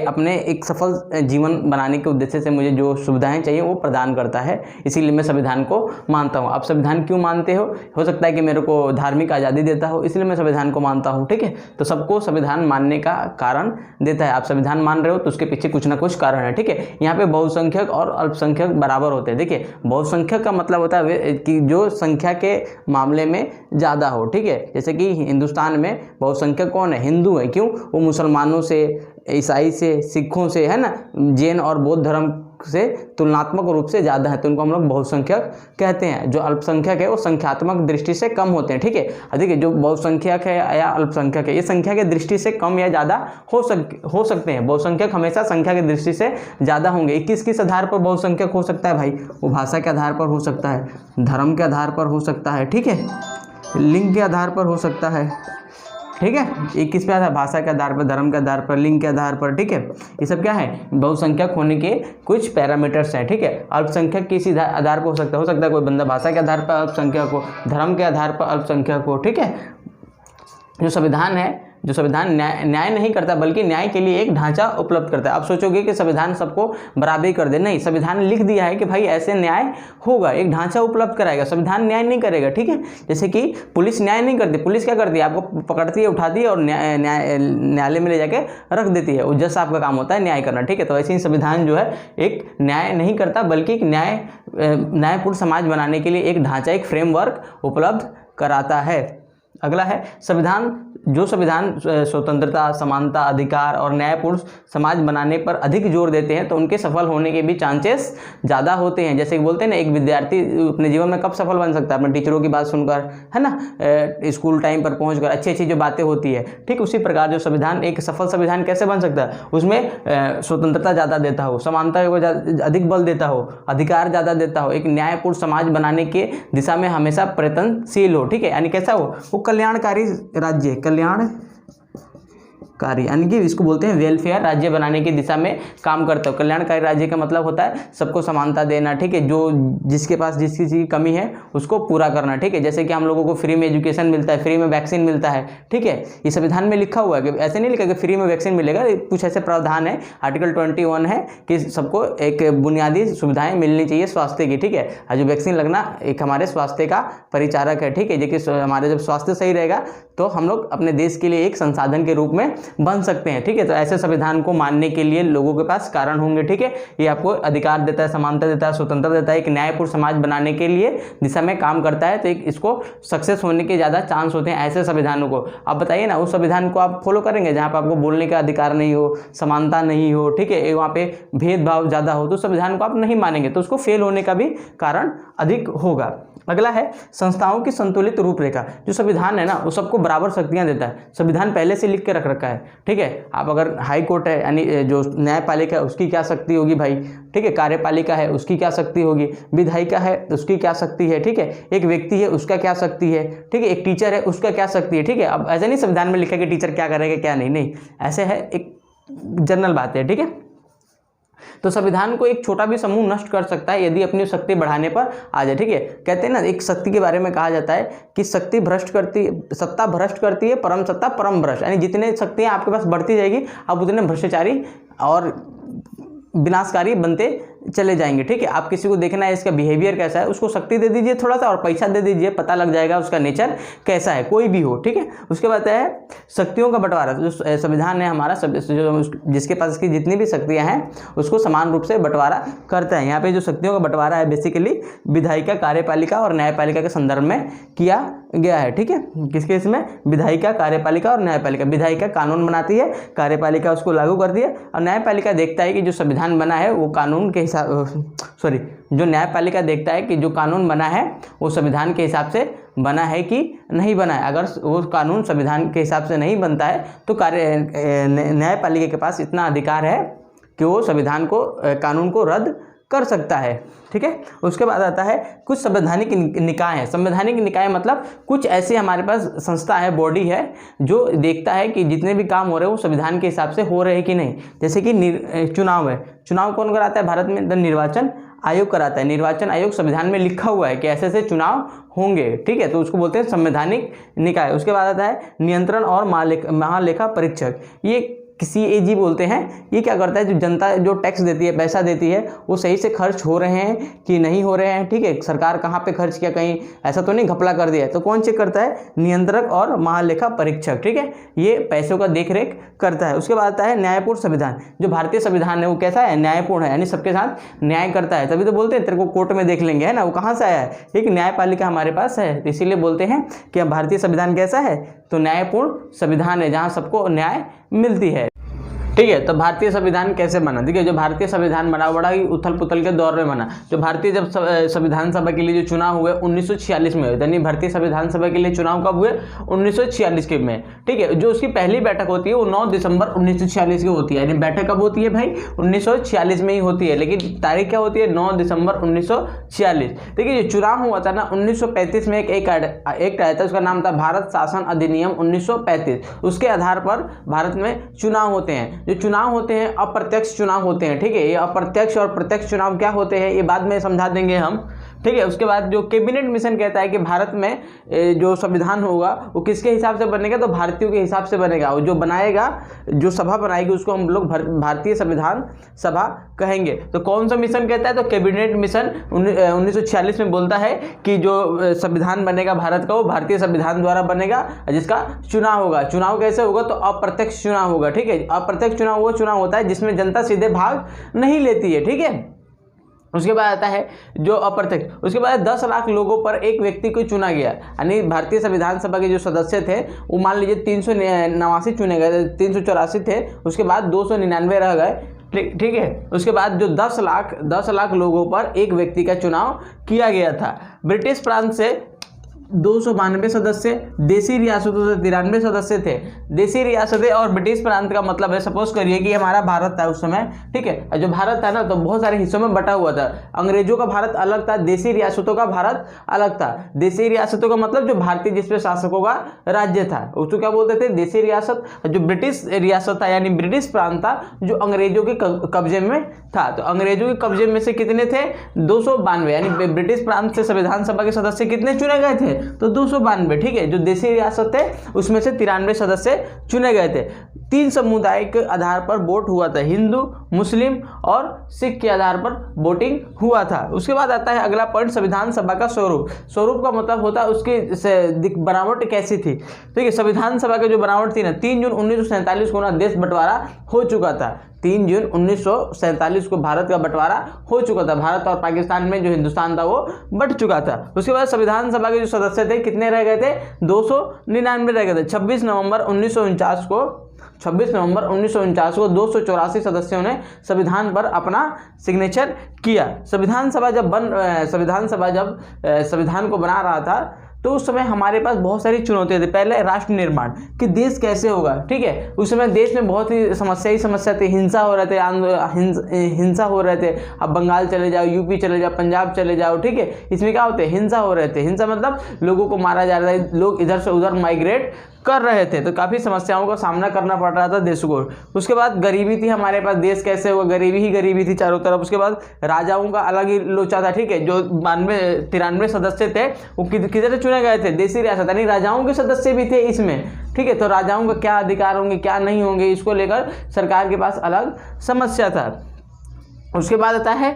अपने एक सफल जीवन बनाने के उद्देश्य से मुझे जो सुविधाएं चाहिए वो प्रदान करता है, इसीलिए मैं संविधान को मानता हूँ। आप संविधान क्यों मानते हो सकता है कि मेरे को धार्मिक आज़ादी देता हो, इसलिए मैं संविधान को मानता हूँ, ठीक है। तो सबको संविधान मानने का कारण देता है। आप संविधान मान रहे हो तो उसके पीछे कुछ ना कुछ कारण है, ठीक है। यहाँ पे बहुसंख्यक और अल्पसंख्यक बराबर होते हैं। देखिए, बहुसंख्यक का मतलब होता है कि जो संख्या के मामले में ज़्यादा हो, ठीक है। जैसे कि हिंदुस्तान में बहुसंख्यक कौन है? हिंदू है। क्यों? वो मुसलमानों से, ईसाई से, सिखों से, है ना, जैन और बौद्ध धर्म से तुलनात्मक रूप से ज़्यादा है, तो उनको हम लोग बहुसंख्यक कहते हैं। जो अल्पसंख्यक है वो संख्यात्मक दृष्टि से कम होते हैं, ठीक है। देखिए, जो बहुसंख्यक है या अल्पसंख्यक है, ये संख्या की दृष्टि से कम या ज़्यादा हो सकते हैं। बहुसंख्यक हमेशा संख्या की दृष्टि से ज़्यादा होंगे। किस आधार पर बहुसंख्यक हो सकता है भाई? वो भाषा के आधार पर हो सकता है, धर्म के आधार पर हो सकता है, ठीक है, लिंग के आधार पर हो सकता है, ठीक है। ये किस पे आता है? भाषा के आधार पर, धर्म के आधार पर, लिंग के आधार पर, ठीक है। ये सब क्या है? बहुसंख्यक होने के कुछ पैरामीटर्स हैं, ठीक है। अल्पसंख्यक किस आधार पर हो सकता है कोई बंदा भाषा के आधार पर अल्पसंख्यक हो, धर्म के आधार पर अल्पसंख्यक हो, ठीक है। जो संविधान न्याय नहीं करता, बल्कि न्याय के लिए एक ढांचा उपलब्ध करता है। आप सोचोगे कि संविधान सबको बराबरी कर दे, नहीं। संविधान लिख दिया है कि भाई ऐसे न्याय होगा, एक ढांचा उपलब्ध कराएगा। संविधान न्याय नहीं करेगा, ठीक है। जैसे कि पुलिस न्याय नहीं करती। पुलिस क्या करती है? आपको पकड़ती है, उठाती है और न्यायालय में ले जाके रख देती है। वो जस्ट आपका काम होता है न्याय करना, ठीक है। तो ऐसे ही संविधान जो है एक न्याय नहीं करता, बल्कि एक न्यायपूर्ण समाज बनाने के लिए एक ढांचा, एक फ्रेमवर्क उपलब्ध कराता है। अगला है संविधान। जो संविधान स्वतंत्रता, समानता, अधिकार और न्यायपूर्ण समाज बनाने पर अधिक जोर देते हैं, तो उनके सफल होने के भी चांसेस ज़्यादा होते हैं। जैसे कि बोलते हैं ना, एक विद्यार्थी अपने जीवन में कब सफल बन सकता है? अपने टीचरों की बात सुनकर, है ना, स्कूल टाइम पर पहुंचकर, अच्छी अच्छी जो बातें होती है, ठीक उसी प्रकार जो संविधान, एक सफल संविधान कैसे बन सकता है? उसमें स्वतंत्रता ज़्यादा देता हो, समानता को अधिक बल देता हो, अधिकार ज़्यादा देता हो, एक न्यायपूर्ण समाज बनाने के दिशा में हमेशा प्रयत्नशील हो, ठीक है। यानी कैसा हो? वो कल्याणकारी राज्य, कल्याणकारी, यानी कि इसको बोलते हैं वेलफेयर राज्य बनाने की दिशा में काम करता हो। कल्याणकारी राज्य का मतलब होता है सबको समानता देना, ठीक है। जो जिसके पास जिस चीज़ की कमी है उसको पूरा करना, ठीक है। जैसे कि हम लोगों को फ्री में एजुकेशन मिलता है, फ्री में वैक्सीन मिलता है, ठीक है। ये संविधान में लिखा हुआ है कि ऐसे नहीं लिखा कि फ्री में वैक्सीन मिलेगा, कुछ ऐसे प्रावधान है। आर्टिकल 21 है कि सबको एक बुनियादी सुविधाएं मिलनी चाहिए स्वास्थ्य की, ठीक है। और जो वैक्सीन लगना एक हमारे स्वास्थ्य का परिचारक है, ठीक है। देखिए, हमारे जब स्वास्थ्य सही रहेगा तो हम लोग अपने देश के लिए एक संसाधन के रूप में बन सकते हैं, ठीक है। तो ऐसे संविधान को मानने के लिए लोगों के पास कारण होंगे, ठीक है। ये आपको अधिकार देता है, समानता देता है, स्वतंत्रता देता है, एक न्यायपूर्ण समाज बनाने के लिए दिशा में काम करता है। तो एक इसको सक्सेस होने के ज़्यादा चांस होते हैं ऐसे संविधानों को। आप बताइए ना, उस संविधान को आप फॉलो करेंगे जहाँ पर आपको बोलने का अधिकार नहीं हो, समानता नहीं हो, ठीक है, वहाँ पे भेदभाव ज़्यादा हो, तो संविधान को आप नहीं मानेंगे, तो उसको फेल होने का भी कारण अधिक होगा। अगला है संस्थाओं की संतुलित रूपरेखा। जो संविधान है ना, वो सबको बराबर शक्तियां देता है। संविधान पहले से लिख के रख रखा है, ठीक है। आप अगर हाई कोर्ट है, यानी जो न्यायपालिका है उसकी क्या शक्ति होगी भाई, ठीक है। कार्यपालिका है उसकी क्या शक्ति होगी, विधायिका है उसकी क्या शक्ति है, ठीक है। एक व्यक्ति है उसका क्या शक्ति है, ठीक है। एक टीचर है उसका क्या शक्ति है, ठीक है। अब ऐसे नहीं संविधान में लिखा कि टीचर क्या करेगा क्या नहीं, नहीं, ऐसे है, एक जनरल बात है, ठीक है। तो संविधान को एक छोटा भी समूह नष्ट कर सकता है यदि अपनी शक्ति बढ़ाने पर आ जाए, ठीक है। कहते हैं ना, एक शक्ति के बारे में कहा जाता है कि शक्ति भ्रष्ट करती, सत्ता भ्रष्ट करती है, परम सत्ता परम भ्रष्ट। यानी जितने शक्तियां आपके पास बढ़ती जाएगी, आप उतने भ्रष्टाचारी और विनाशकारी बनते चले जाएंगे। ठीक है, आप किसी को देखना है इसका बिहेवियर कैसा है, उसको शक्ति दे दीजिए थोड़ा सा और पैसा दे दीजिए, पता लग जाएगा उसका नेचर कैसा है, कोई भी हो। ठीक है, उसके बाद है शक्तियों का बंटवारा। जो संविधान है हमारा, जिसके पास इसकी जितनी भी शक्तियाँ हैं उसको समान रूप से बंटवारा करता है। यहाँ पे जो शक्तियों का बंटवारा है बेसिकली विधायिका, कार्यपालिका और न्यायपालिका के संदर्भ में किया गया है। ठीक है, किसके इसमें, विधायिका, कार्यपालिका और न्यायपालिका। विधायिका कानून बनाती है, कार्यपालिका उसको लागू करती है और न्यायपालिका देखता है कि जो संविधान बना है वो कानून के जो न्यायपालिका देखता है कि जो कानून बना है वो संविधान के हिसाब से बना है कि नहीं बना है। अगर वो कानून संविधान के हिसाब से नहीं बनता है तो न्यायपालिका के पास इतना अधिकार है कि वो संविधान को, कानून को रद्द कर सकता है। ठीक है, उसके बाद आता है कुछ संवैधानिक निकाय है। संवैधानिक निकाय मतलब कुछ ऐसी हमारे पास संस्था है, बॉडी है जो देखता है कि जितने भी काम हो रहे हैं वो संविधान के हिसाब से हो रहे हैं कि नहीं। जैसे कि चुनाव है, चुनाव कौन कराता है भारत में, द निर्वाचन आयोग कराता है। निर्वाचन आयोग संविधान में लिखा हुआ है कि ऐसे ऐसे चुनाव होंगे। ठीक है, तो उसको बोलते हैं संवैधानिक निकाय। उसके बाद आता है नियंत्रण और महालेखा परीक्षक, ये CAG बोलते हैं। ये क्या करता है, जो जनता जो टैक्स देती है, पैसा देती है, वो सही से खर्च हो रहे हैं कि नहीं हो रहे हैं। ठीक है, सरकार कहाँ पे खर्च किया, कहीं ऐसा तो नहीं घपला कर दिया है, तो कौन चेक करता है, नियंत्रक और महालेखा परीक्षक। ठीक है, ये पैसों का देखरेख करता है। उसके बाद आता है न्यायपूर्ण संविधान। जो भारतीय संविधान है वो कैसा है, न्यायपूर्ण है, यानी सबके साथ न्याय करता है। तभी तो बोलते हैं तेरे को कोर्ट में देख लेंगे, है ना। वो कहाँ से आया है, एक न्यायपालिका हमारे पास है, तो इसीलिए बोलते हैं कि भारतीय संविधान कैसा है, तो न्यायपूर्ण संविधान है, जहाँ सबको न्याय मिलती है। ठीक है, तो भारतीय संविधान कैसे बना, देखिए जो भारतीय संविधान बना बड़ा ही उथल पुथल के दौर में बना। जो भारतीय जब संविधान सभा के लिए जो चुनाव हुए 1946 में हुए, यानी भारतीय संविधान सभा के लिए चुनाव कब हुए, 1946 के में। ठीक है, जो उसकी पहली बैठक होती है वो 9 दिसंबर 1946 की होती है, यानी बैठक कब होती है भाई, 1946 में ही होती है, लेकिन तारीख क्या होती है, 9 दिसंबर 1946। देखिए जो चुनाव हुआ था ना 1935 में एक एक्ट आया था, उसका नाम था भारत शासन अधिनियम 1935। उसके आधार पर भारत में चुनाव होते हैं। जो चुनाव होते हैं अप्रत्यक्ष चुनाव होते हैं। ठीक है, ये अप्रत्यक्ष और प्रत्यक्ष चुनाव क्या होते हैं ये बाद में समझा देंगे हम। ठीक है, उसके बाद जो कैबिनेट मिशन कहता है कि भारत में जो संविधान होगा वो किसके हिसाब से बनेगा, तो भारतीयों के हिसाब से बनेगा। वो जो बनाएगा, जो सभा बनाएगी उसको हम लोग भारतीय संविधान सभा कहेंगे। तो कौन सा मिशन कहता है, तो कैबिनेट मिशन 1946 में बोलता है कि जो संविधान बनेगा भारत का वो भारतीय संविधान द्वारा बनेगा, जिसका चुनाव होगा। चुनाव कैसे होगा, तो अप्रत्यक्ष चुनाव होगा। ठीक है, अप्रत्यक्ष चुनाव वो चुनाव होता है जिसमें जनता सीधे भाग नहीं लेती है। ठीक है, उसके बाद आता है जो अप्रत्यक्ष। उसके बाद 10 लाख लोगों पर एक व्यक्ति को चुना गया, यानी भारतीय संविधान सभा के जो सदस्य थे वो मान लीजिए 389 चुने गए, 384 थे, उसके बाद 299 रह गए। ठीक है, उसके बाद जो 10 लाख लोगों पर एक व्यक्ति का चुनाव किया गया था। ब्रिटिश प्रांत से 292 सदस्य, देसी रियासतों से 93 सदस्य थे। देसी रियासतें और ब्रिटिश प्रांत का मतलब है, सपोज करिए कि हमारा भारत था उस समय। ठीक है, जो भारत था ना तो बहुत सारे हिस्सों में बटा हुआ था। अंग्रेजों का भारत अलग था, देसी रियासतों का भारत अलग था। देसी रियासतों का मतलब जो भारतीय जिसपे शासकों का राज्य था उसको क्या बोलते थे, देसी रियासत। जो ब्रिटिश रियासत था यानी ब्रिटिश प्रांत था जो अंग्रेजों के कब्जे में था। तो अंग्रेजों के कब्जे में से कितने थे, 292, यानी ब्रिटिश प्रांत से संविधान सभा के सदस्य कितने चुने गए थे, तो 292। ठीक है, जो देसी रियासत थे उसमें से 93 सदस्य चुने गए थे। 3 समुदाय के आधार पर वोट हुआ था, हिंदू, मुस्लिम और सिख के आधार पर वोटिंग हुआ था। उसके बाद आता है अगला पॉइंट, संविधान सभा का स्वरूप। स्वरूप का मतलब होता है उसकी बनावट कैसी थी। ठीक है, संविधान सभा की जो बनावट थी ना, 3 जून 1947 को ना देश बंटवारा हो चुका था। 3 जून 1947 को भारत का बंटवारा हो चुका था। भारत और पाकिस्तान में जो हिंदुस्तान था वो बंट चुका था। उसके बाद संविधान सभा के जो सदस्य थे कितने रह गए थे, 299 रह गए थे। 26 नवंबर 1949 को 284 सदस्यों ने संविधान पर अपना सिग्नेचर किया। संविधान सभा जब संविधान को बना रहा था तो उस समय हमारे पास बहुत सारी चुनौतियाँ थी। पहले राष्ट्र निर्माण कि देश कैसे होगा। ठीक है, उस समय देश में बहुत ही समस्या थी, हिंसा हो रहे थे, हिंसा हो रहे थे। अब बंगाल चले जाओ, यूपी चले जाओ, पंजाब चले जाओ। ठीक है, इसमें क्या होते हैं, हिंसा हो रहे थे। हिंसा मतलब लोगों को मारा जा रहा था, लोग इधर से उधर माइग्रेट कर रहे थे, तो काफ़ी समस्याओं का सामना करना पड़ रहा था देश को। उसके बाद गरीबी थी हमारे पास, देश कैसे होगा, गरीबी ही गरीबी थी चारों तरफ। उसके बाद राजाओं का अलग ही लोचा था। ठीक है, जो 93 सदस्य थे वो किधर से चुने गए थे, देसी रियासत, यानी राजाओं के सदस्य भी थे इसमें। ठीक है, तो राजाओं का क्या अधिकार होंगे क्या नहीं होंगे, इसको लेकर सरकार के पास अलग समस्या था। उसके बाद आता है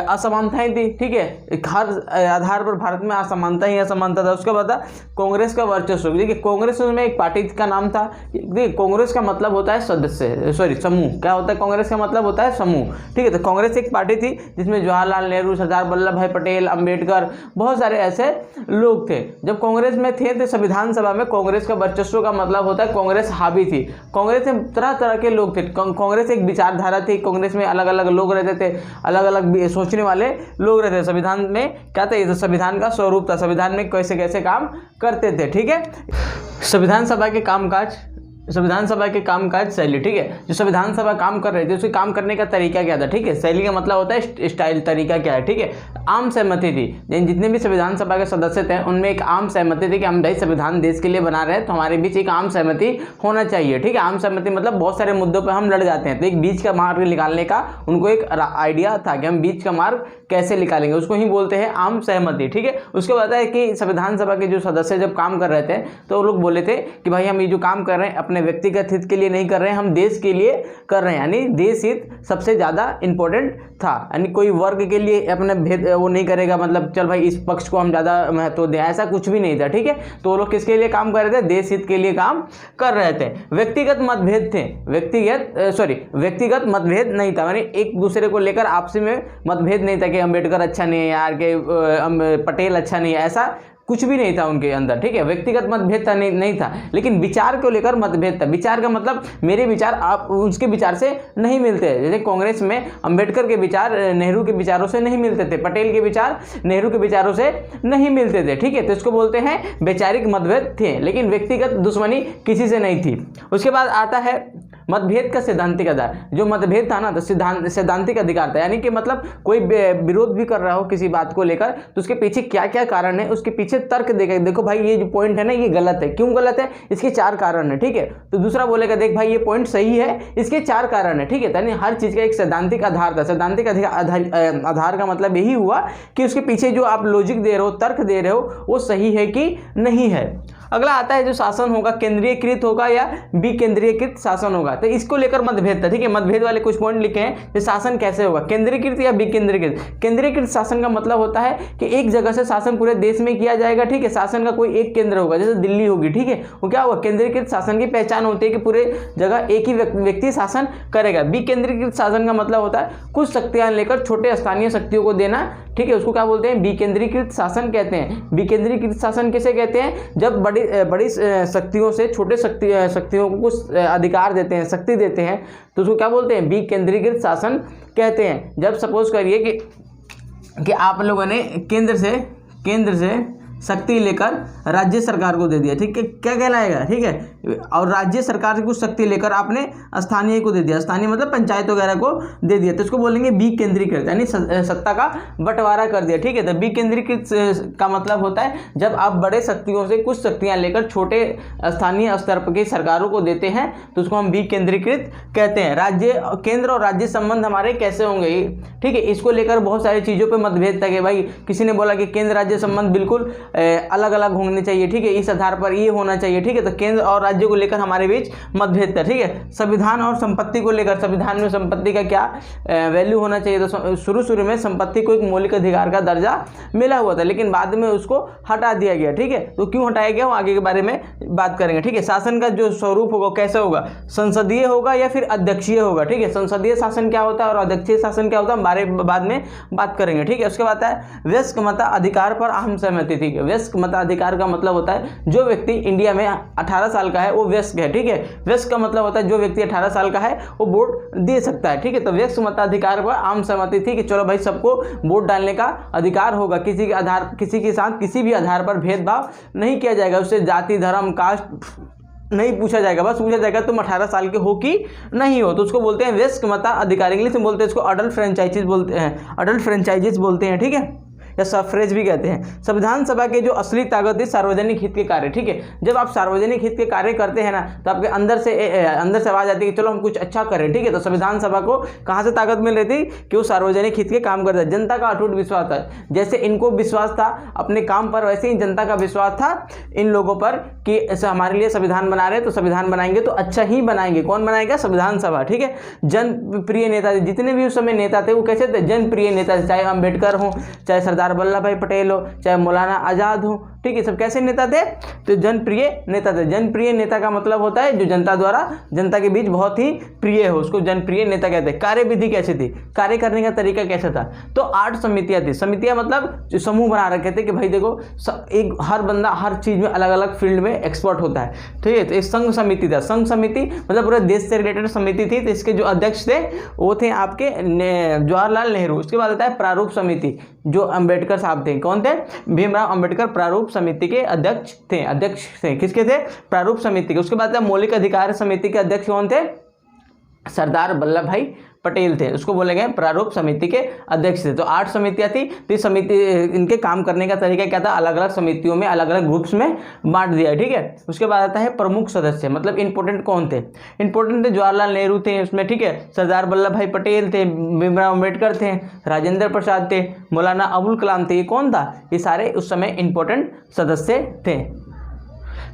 असमानताएं थी, ठीक है, हर आधार पर भारत में असमानता ही असमानता था। उसके बाद कांग्रेस का वर्चस्व। देखिए कांग्रेस में एक पार्टी का नाम था, देखिए कांग्रेस का मतलब होता है सदस्य, सॉरी समूह। क्या होता है कांग्रेस का मतलब होता है समूह, ठीक है। तो कांग्रेस एक पार्टी थी जिसमें जवाहरलाल नेहरू, सरदार वल्लभ भाई पटेल, अंबेडकर, बहुत सारे ऐसे लोग थे। जब कांग्रेस में थे तो संविधान सभा में कांग्रेस का वर्चस्व का मतलब होता है कांग्रेस हावी थी। कांग्रेस में तरह तरह के लोग थे। कांग्रेस एक विचारधारा थी, कांग्रेस में अलग अलग लोग रहते थे, अलग अलग सोचने वाले लोग रहते थे। संविधान में क्या था, ये तो संविधान का स्वरूप था, संविधान में कैसे कैसे काम करते थे, ठीक है। संविधान सभा के कामकाज, संविधान सभा के कामकाज शैली, ठीक है। जो संविधान सभा काम कर रहे थे उसके काम करने का तरीका क्या था, ठीक है। शैली का मतलब होता है स्टाइल, तरीका क्या है, ठीक है। आम सहमति थी, जितने भी संविधान सभा के सदस्य थे उनमें एक आम सहमति थी कि हम भाई संविधान देश के लिए बना रहे हैं तो हमारे बीच एक आम सहमति होना चाहिए, ठीक है। आम सहमति मतलब बहुत सारे मुद्दों पर हम लड़ जाते हैं तो एक बीच का मार्ग निकालने का उनको एक आइडिया था कि हम बीच का मार्ग कैसे निकालेंगे, उसको ही बोलते हैं आम सहमति, ठीक है। उसके बाद है कि संविधान सभा के जो सदस्य जब काम कर रहे थे तो वो लोग बोले थे कि भाई हम ये जो काम कर रहे हैं अपने व्यक्तिगत हित के लिए नहीं कर रहे हैं, हम देश के लिए कर रहे हैं, यानी देश हित सबसे ज़्यादा इंपॉर्टेंट था। यानी कोई वर्ग के लिए अपने भेद वो नहीं करेगा, मतलब चल भाई इस पक्ष को हम ज़्यादा महत्व दें, ऐसा कुछ भी नहीं था, ठीक है। तो वो लोग किसके लिए काम कर रहे थे, देश हित के लिए काम कर रहे थे। व्यक्तिगत मतभेद थे, व्यक्तिगत मतभेद नहीं था, यानी एक दूसरे को लेकर आपसी में मतभेद नहीं था कि अम्बेडकर अच्छा नहीं है यार, के पटेल अच्छा नहीं है, ऐसा कुछ भी नहीं था उनके अंदर, ठीक है। व्यक्तिगत मतभेद था नहीं था, लेकिन विचार को लेकर मतभेद था। विचार का मतलब मेरे विचार आप उसके विचार से नहीं मिलते। जैसे कांग्रेस में अंबेडकर के विचार नेहरू के विचारों से नहीं मिलते थे, पटेल के विचार नेहरू के विचारों से नहीं मिलते थे, ठीक है। तो इसको बोलते हैं वैचारिक मतभेद थे, लेकिन व्यक्तिगत दुश्मनी किसी से नहीं थी। उसके बाद आता है मतभेद का सैद्धांतिक आधार। जो मतभेद था ना तो सैद्धांतिक अधिकार था, यानी कि मतलब कोई विरोध भी कर रहा हो किसी बात को लेकर तो उसके पीछे क्या क्या कारण है, उसके पीछे तर्क देगा, देखो भाई ये जो पॉइंट है ना ये गलत है, क्यों गलत है, इसके 4 कारण है, ठीक है। तो दूसरा बोलेगा देख भाई ये पॉइंट सही है, इसके 4 कारण है, ठीक है। यानी हर चीज़ का एक सैद्धांतिक आधार था। सैद्धांतिक आधार का मतलब यही हुआ कि उसके पीछे जो आप लॉजिक दे रहे हो, तर्क दे रहे हो, वो सही है कि नहीं है। अगला आता है जो शासन होगा केंद्रीयकृत होगा या विकेंद्रीयकृत शासन होगा, तो इसको लेकर मतभेद था, ठीक है। मतभेद वाले कुछ पॉइंट लिखे हैं कि शासन कैसे होगा, केंद्रीयकृत या विकेंद्रीकृत। केंद्रीयकृत शासन का मतलब होता है कि एक जगह से शासन पूरे देश में किया जाएगा, ठीक है। शासन का कोई एक केंद्र होगा, जैसे दिल्ली होगी, ठीक है। वो क्या होगा, केंद्रीयकृत शासन की पहचान होती है कि पूरे जगह एक ही व्यक्ति शासन करेगा। विकेंद्रीकृत शासन का मतलब होता है कुछ शक्तियां लेकर छोटे स्थानीय शक्तियों को देना, ठीक है। उसको क्या बोलते हैं, विकेंद्रीकृत शासन कहते हैं। विकेंद्रीकृत शासन किसे कहते हैं, जब बड़ी शक्तियों से छोटे शक्तियों को कुछ अधिकार देते हैं, शक्ति देते हैं, तो उसको क्या बोलते हैं, विकेंद्रीकृत शासन कहते हैं। जब सपोज करिए कि आप लोगों ने केंद्र से शक्ति लेकर राज्य सरकार को दे दिया, ठीक है, क्या कहलाएगा, ठीक है। और राज्य सरकार से कुछ शक्ति लेकर आपने स्थानीय को दे दिया, स्थानीय मतलब पंचायत वगैरह को दे दिया, तो इसको बोलेंगे विकेंद्रीकृत, यानी सत्ता का बंटवारा कर दिया, ठीक है। तो विकेंद्रीकृत का मतलब होता है जब आप बड़े शक्तियों से कुछ शक्तियां लेकर छोटे स्थानीय स्तर पर की सरकारों को देते हैं तो उसको हम विकेंद्रीकृत कहते हैं। राज्य, केंद्र और राज्य संबंध हमारे कैसे होंगे, ठीक है। इसको लेकर बहुत सारी चीज़ों पर मतभेद था कि भाई किसी ने बोला कि केंद्र राज्य संबंध बिल्कुल अलग अलग होने चाहिए, ठीक है, इस आधार पर ये होना चाहिए, ठीक है। तो केंद्र और राज्य को लेकर हमारे बीच मतभेद था, ठीक है। संविधान और संपत्ति को लेकर, संविधान में संपत्ति का क्या वैल्यू होना चाहिए, तो शुरू में संपत्ति को एक मौलिक अधिकार का दर्जा मिला हुआ था, लेकिन बाद में उसको हटा दिया गया, ठीक है। तो क्यों हटाया गया वो आगे के बारे में बात करेंगे, ठीक है। शासन का जो स्वरूप होगा कैसा होगा, संसदीय होगा या फिर अध्यक्षीय होगा, ठीक है। संसदीय शासन क्या होता है और अध्यक्षीय शासन क्या होता है हमारे बाद में बात करेंगे, ठीक है। उसके बाद है वयस्क मताधिकार पर अहम सहमति थी। वयस्क मताधिकार का मतलब होता है जो व्यक्ति इंडिया में 18 साल का है वो वयस्क है, ठीक है। वयस्क का मतलब होता है जो व्यक्ति 18 साल का है वो वोट दे सकता है, ठीक है। तो वयस्क मताधिकार पर आम सहमति थी कि चलो भाई सबको वोट डालने का अधिकार होगा, किसी के साथ किसी भी आधार पर भेदभाव नहीं किया जाएगा, उससे जाति धर्म कास्ट नहीं पूछा जाएगा, बस पूछा जाएगा तुम 18 साल के हो कि नहीं हो, तो उसको बोलते हैं वयस्क मताधिकार। इंग्लिश में बोलते हैं इसको अडल्ट फ्रेंचाइजीज बोलते हैं, अडल्ट फ्रेंचाइजीज बोलते हैं, ठीक है। या सफरेज भी कहते हैं। संविधान सभा के जो असली ताकत है सार्वजनिक हित के कार्य, ठीक है। जब आप सार्वजनिक हित के कार्य करते हैं ना तो आपके अंदर से आवाज आती है कि चलो हम कुछ अच्छा करें, ठीक है। तो संविधान सभा को कहाँ से ताकत मिल रही थी कि वो सार्वजनिक हित के काम करता है। जनता का अटूट विश्वास था, जैसे इनको विश्वास था अपने काम पर, वैसे ही जनता का विश्वास था इन लोगों पर कि ऐसा हमारे लिए संविधान बना रहे हैं तो संविधान बनाएंगे तो अच्छा ही बनाएंगे। कौन बनाएगा? संविधान सभा, ठीक है। जनप्रिय नेता जितने भी उस समय नेता थे वो कैसे थे? जनप्रिय नेता, चाहे अंबेडकर हो, चाहे सरदार वल्लभ भाई पटेल हो, चाहे मौलाना आजाद हो, ठीक है। सब कैसे नेता थे? तो जनप्रिय नेता थे। जनप्रिय नेता का मतलब होता है जो जनता द्वारा, जनता के बीच बहुत ही प्रिय हो, उसको जनप्रिय नेता कहते हैं। कार्यविधि कैसी थी? कार्य करने का तरीका कैसा था? तो 8 समितियां थी। समितियां मतलब जो समूह बना रखे थे कि भाई देखो एक हर बंदा हर चीज में अलग अलग फील्ड में एक्सपर्ट होता है, ठीक है। तो एक संघ समिति था। संघ समिति मतलब पूरे देश से रिलेटेड समिति थी। तो इसके जो अध्यक्ष थे वो थे आपके जवाहरलाल नेहरू। उसके बाद आता है प्रारूप समिति, जो अंबेडकर साहब थे। कौन थे? भीमराव अंबेडकर प्रारूप समिति के अध्यक्ष थे। किसके थे? प्रारूप समिति के। उसके बाद मौलिक अधिकार समिति के अध्यक्ष कौन थे? सरदार वल्लभ भाई पटेल थे। उसको बोले गए प्रारूप समिति के अध्यक्ष थे। तो 8 समितियां थी। तो इस समिति इनके काम करने का तरीका क्या था? अलग अलग समितियों में अलग अलग ग्रुप्स में बांट दिया, ठीक है। उसके बाद आता है प्रमुख सदस्य, मतलब इंपॉर्टेंट कौन थे? इंपॉर्टेंट थे जवाहरलाल नेहरू थे उसमें, ठीक है। सरदार वल्लभ भाई पटेल थे, भीमराव अम्बेडकर थे, राजेंद्र प्रसाद थे, मौलाना अबुल कलाम थे। ये कौन था? ये सारे उस समय इंपॉर्टेंट सदस्य थे।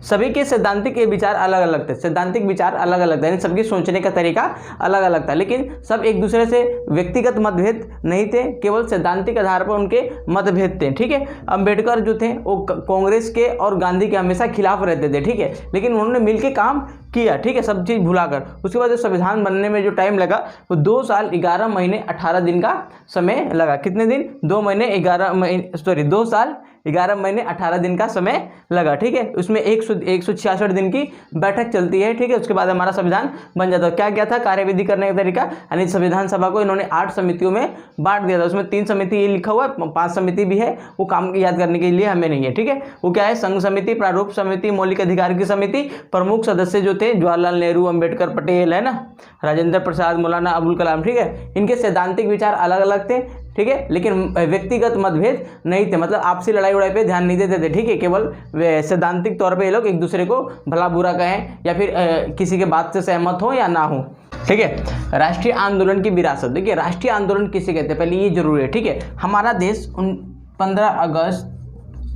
सभी के सैद्धांतिक विचार अलग अलग थे। सैद्धांतिक विचार अलग अलग थे, यानी सबके सोचने का तरीका अलग अलग था, लेकिन सब एक दूसरे से व्यक्तिगत मतभेद नहीं थे, केवल सैद्धांतिक आधार पर उनके मतभेद थे, ठीक है। अंबेडकर जो थे वो कांग्रेस के और गांधी के हमेशा खिलाफ रहते थे, ठीक है, लेकिन उन्होंने मिलकर काम किया, ठीक है, सब चीज़ भुलाकर। उसके बाद जो संविधान बनने में जो टाइम लगा वो 2 साल 11 महीने 18 दिन का समय लगा। कितने दिन? 2 साल 11 महीने 18 दिन का समय लगा, ठीक है। उसमें 166 दिन की बैठक चलती है, ठीक है। उसके बाद हमारा संविधान बन जाता है। क्या क्या था कार्यविधि करने का तरीका? यानी संविधान सभा को इन्होंने 8 समितियों में बांट दिया था। उसमें 3 समिति ये लिखा हुआ है, 5 समिति भी है, वो काम याद करने के लिए हमें नहीं है, ठीक है। वो क्या है? संघ समिति, प्रारूप समिति, मौलिक अधिकार की समिति। प्रमुख सदस्य जो थे जवाहरलाल नेहरू, अंबेडकर, पटेल, है ना, राजेंद्र प्रसाद, मौलाना अबुल कलाम, ठीक है। इनके सैद्धांतिक विचार अलग अलग थे, ठीक है, लेकिन व्यक्तिगत मतभेद नहीं थे, मतलब आपसी लड़ाई उड़ाई पे ध्यान नहीं देते थे, ठीक है। केवल सैद्धांतिक तौर पे ये लोग एक दूसरे को भला बुरा कहें या फिर किसी के बात से सहमत हो या ना हो, ठीक है। राष्ट्रीय आंदोलन की विरासत, देखिए राष्ट्रीय आंदोलन किसे कहते हैं पहले ये जरूरी है, ठीक है। हमारा देश 15 अगस्त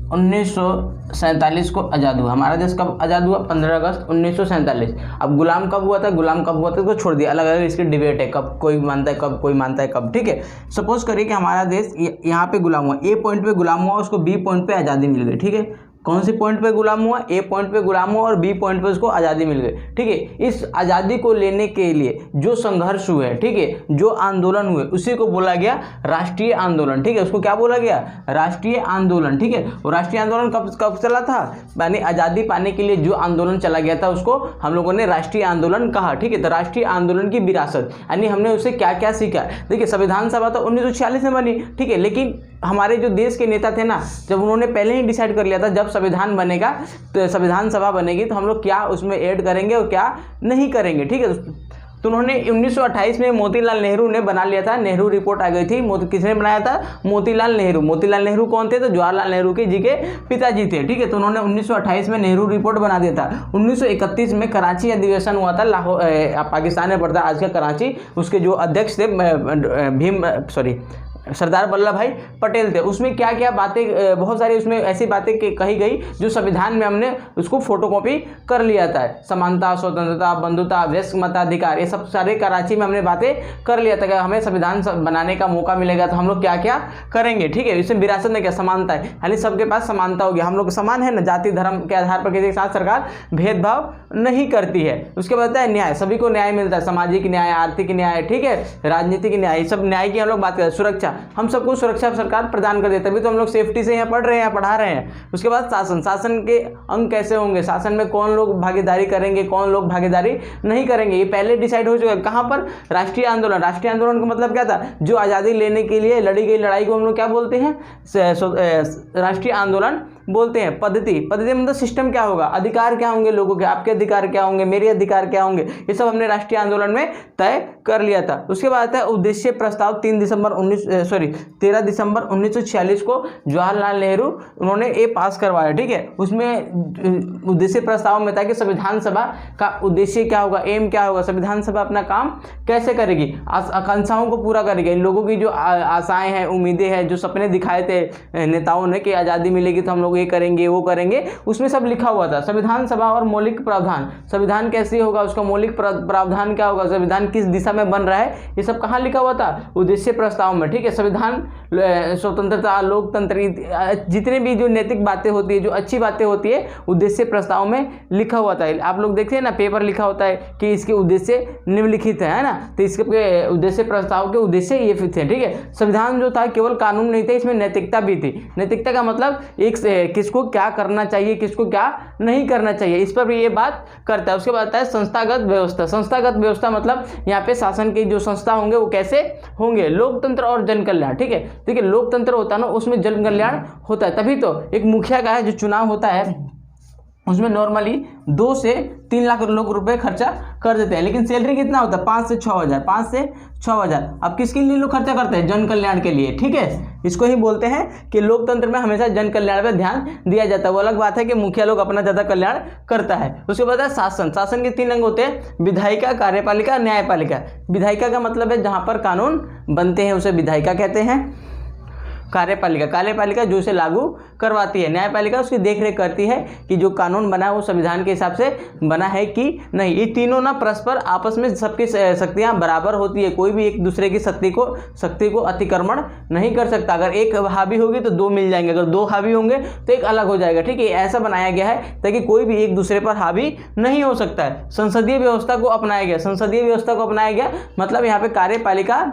1947 को आज़ाद हुआ। हमारा देश कब आज़ाद हुआ? 15 अगस्त 1947। अब गुलाम कब हुआ था? इसको छोड़ दिया, अलग अलग इसकी डिबेट है, कब कोई मानता है कब कोई मानता है कब, ठीक है। सपोज करिए कि हमारा देश यहाँ पे गुलाम हुआ, ए पॉइंट पे गुलाम हुआ, उसको बी पॉइंट पे आज़ादी मिल गई, ठीक है। कौन सी पॉइंट पे गुलाम हुआ? ए पॉइंट पे गुलाम हुआ और बी पॉइंट पे उसको आज़ादी मिल गई, ठीक है। इस आज़ादी को लेने के लिए जो संघर्ष हुए, ठीक है, जो आंदोलन हुए, उसी को बोला गया राष्ट्रीय आंदोलन, ठीक है। उसको क्या बोला गया? राष्ट्रीय आंदोलन, ठीक है। और राष्ट्रीय आंदोलन कब चला था? यानी आज़ादी पाने के लिए जो आंदोलन चला गया था उसको हम लोगों ने राष्ट्रीय आंदोलन कहा, ठीक है। तो राष्ट्रीय आंदोलन की विरासत यानी हमने उससे क्या क्या सीखा। देखिए संविधान सभा तो 1946 में बनी, ठीक है, लेकिन हमारे जो देश के नेता थे ना, जब उन्होंने पहले ही डिसाइड कर लिया था जब संविधान बनेगा तो संविधान सभा बनेगी तो हम लोग क्या उसमें ऐड करेंगे और क्या नहीं करेंगे, ठीक है। तो उन्होंने 1928 में मोतीलाल नेहरू ने बना लिया था, नेहरू रिपोर्ट आ गई थी। किसने बनाया था? मोतीलाल नेहरू। मोतीलाल नेहरू कौन थे? तो जवाहरलाल नेहरू के जी के पिताजी थे, ठीक है। तो उन्होंने 1928 में नेहरू रिपोर्ट बना दिया था। 1931 में कराची अधिवेशन हुआ था, लाहौर पाकिस्तान में पड़ता आज का कराची। उसके जो अध्यक्ष थे सरदार वल्लभ भाई पटेल थे। उसमें क्या क्या बातें, बहुत सारी उसमें ऐसी बातें कही गई जो संविधान में हमने उसको फोटोकॉपी कर लिया था। समानता, स्वतंत्रता, बंधुता, वयस्क मताधिकार, ये सब सारे कराची में हमने बातें कर लिया था कि हमें संविधान बनाने का मौका मिलेगा तो हम लोग क्या क्या करेंगे, ठीक है। इसमें विरासत में क्या समानता है, यानी सबके पास समानता होगी, हम लोग समान है ना, जाति धर्म के आधार पर किसी के साथ सरकार भेदभाव नहीं करती है। उसके बाद है न्याय, सभी को न्याय मिलता है, सामाजिक न्याय, आर्थिक न्याय, ठीक है, राजनीतिक न्याय, सब न्याय की हम लोग बात करें। सुरक्षा, हम सबको सुरक्षा सरकार प्रदान कर देती है, तभी तो हम लोग सेफ्टी से यहाँ पढ़ रहे हैं, पढ़ा रहे हैं। उसके बाद शासन, शासन के अंग कैसे होंगे, शासन में कौन लोग भागीदारी करेंगे, कौन लोग भागीदारी नहीं करेंगे, ये पहले डिसाइड हो चुका है। कहाँ पर? राष्ट्रीय आंदोलन। राष्ट्रीय आंदोलन का मतलब क्या था? जो आज़ादी लेने के लिए लड़ी गई लड़ाई को हम लोग क्या बोलते हैं? राष्ट्रीय आंदोलन बोलते हैं पद्धति। पद्धति मतलब सिस्टम क्या होगा, अधिकार क्या होंगे लोगों के, आपके अधिकार क्या होंगे, मेरे अधिकार क्या होंगे, ये सब हमने राष्ट्रीय आंदोलन में तय कर लिया था। उसके बाद आता है उद्देश्य प्रस्ताव। 13 दिसंबर 1946 को जवाहरलाल नेहरू उन्होंने ये पास करवाया, ठीक है। उसमें उद्देश्य प्रस्ताव में था कि संविधान सभा का उद्देश्य क्या होगा, एम क्या होगा, संविधान सभा अपना काम कैसे करेगी, आकांक्षाओं को पूरा करेगी, लोगों की जो आशाएं हैं, उम्मीदें हैं, जो सपने दिखाए थे नेताओं ने कि आज़ादी मिलेगी तो हम लोग ये करेंगे वो करेंगे, उसमें सब लिखा हुआ था। संविधान सभा और मौलिक प्रावधान, संविधान कैसे होगा, उसका मौलिक प्रावधान क्या होगा, संविधान किस दिशा में बन रहा है, ये सब कहाँ लिखा हुआ था, उद्देश्य प्रस्ताव में, ठीक है। संविधान, स्वतंत्रता, लोकतंत्र, जितने भी जो नैतिक बातें होती है, जो अच्छी बातें होती है, उद्देश्य प्रस्ताव में लिखा हुआ था। आप लोग देखते हैं ना, पेपर लिखा होता है कि इसके उद्देश्य निम्नलिखित है ना, तो इसके उद्देश्य प्रस्ताव के उद्देश्य ये थे, ठीक है। संविधान जो था केवल कानून नहीं था, इसमें नैतिकता भी थी। नैतिकता का मतलब एक किसको क्या करना चाहिए, किसको क्या नहीं करना चाहिए, इस पर भी ये बात करता है। उसके बाद आता है संस्थागत व्यवस्था। संस्थागत व्यवस्था मतलब यहाँ पे शासन के जो संस्था होंगे वो कैसे होंगे, लोकतंत्र और जन कल्याण, ठीक है। देखिए लोकतंत्र होता है ना, उसमें जन कल्याण होता है, तभी तो एक मुखिया का है जो चुनाव होता है उसमें नॉर्मली 2 से 3 लाख लोग रुपए खर्चा कर देते हैं, लेकिन सैलरी कितना होता है 5 से 6 हज़ार, 5 से 6 हज़ार। अब किसके लिए लोग खर्चा करते हैं, जन कल्याण के लिए, ठीक है। इसको ही बोलते हैं कि लोकतंत्र में हमेशा जन कल्याण पर ध्यान दिया जाता है। वो अलग बात है कि मुखिया लोग अपना ज़्यादा कल्याण करता है। उसके बाद है शासन। शासन के 3 अंग होते हैं, विधायिका, कार्यपालिका, न्यायपालिका। विधायिका का मतलब है जहाँ पर कानून बनते हैं उसे विधायिका कहते हैं। कार्यपालिका जो उसे लागू करवाती है। न्यायपालिका उसकी देखरेख करती है कि जो कानून बना है वो संविधान के हिसाब से बना है कि नहीं। ये तीनों ना परस्पर आपस में सबकी शक्तियां बराबर होती है, कोई भी एक दूसरे की शक्ति को अतिक्रमण नहीं कर सकता। अगर एक हावी होगी तो 2 मिल जाएंगे, अगर 2 हावी होंगे तो एक अलग हो जाएगा, ठीक है। ऐसा बनाया गया है ताकि कोई भी एक दूसरे पर हावी नहीं हो सकता है। संसदीय व्यवस्था को अपनाया गया, मतलब यहाँ पे कार्यपालिका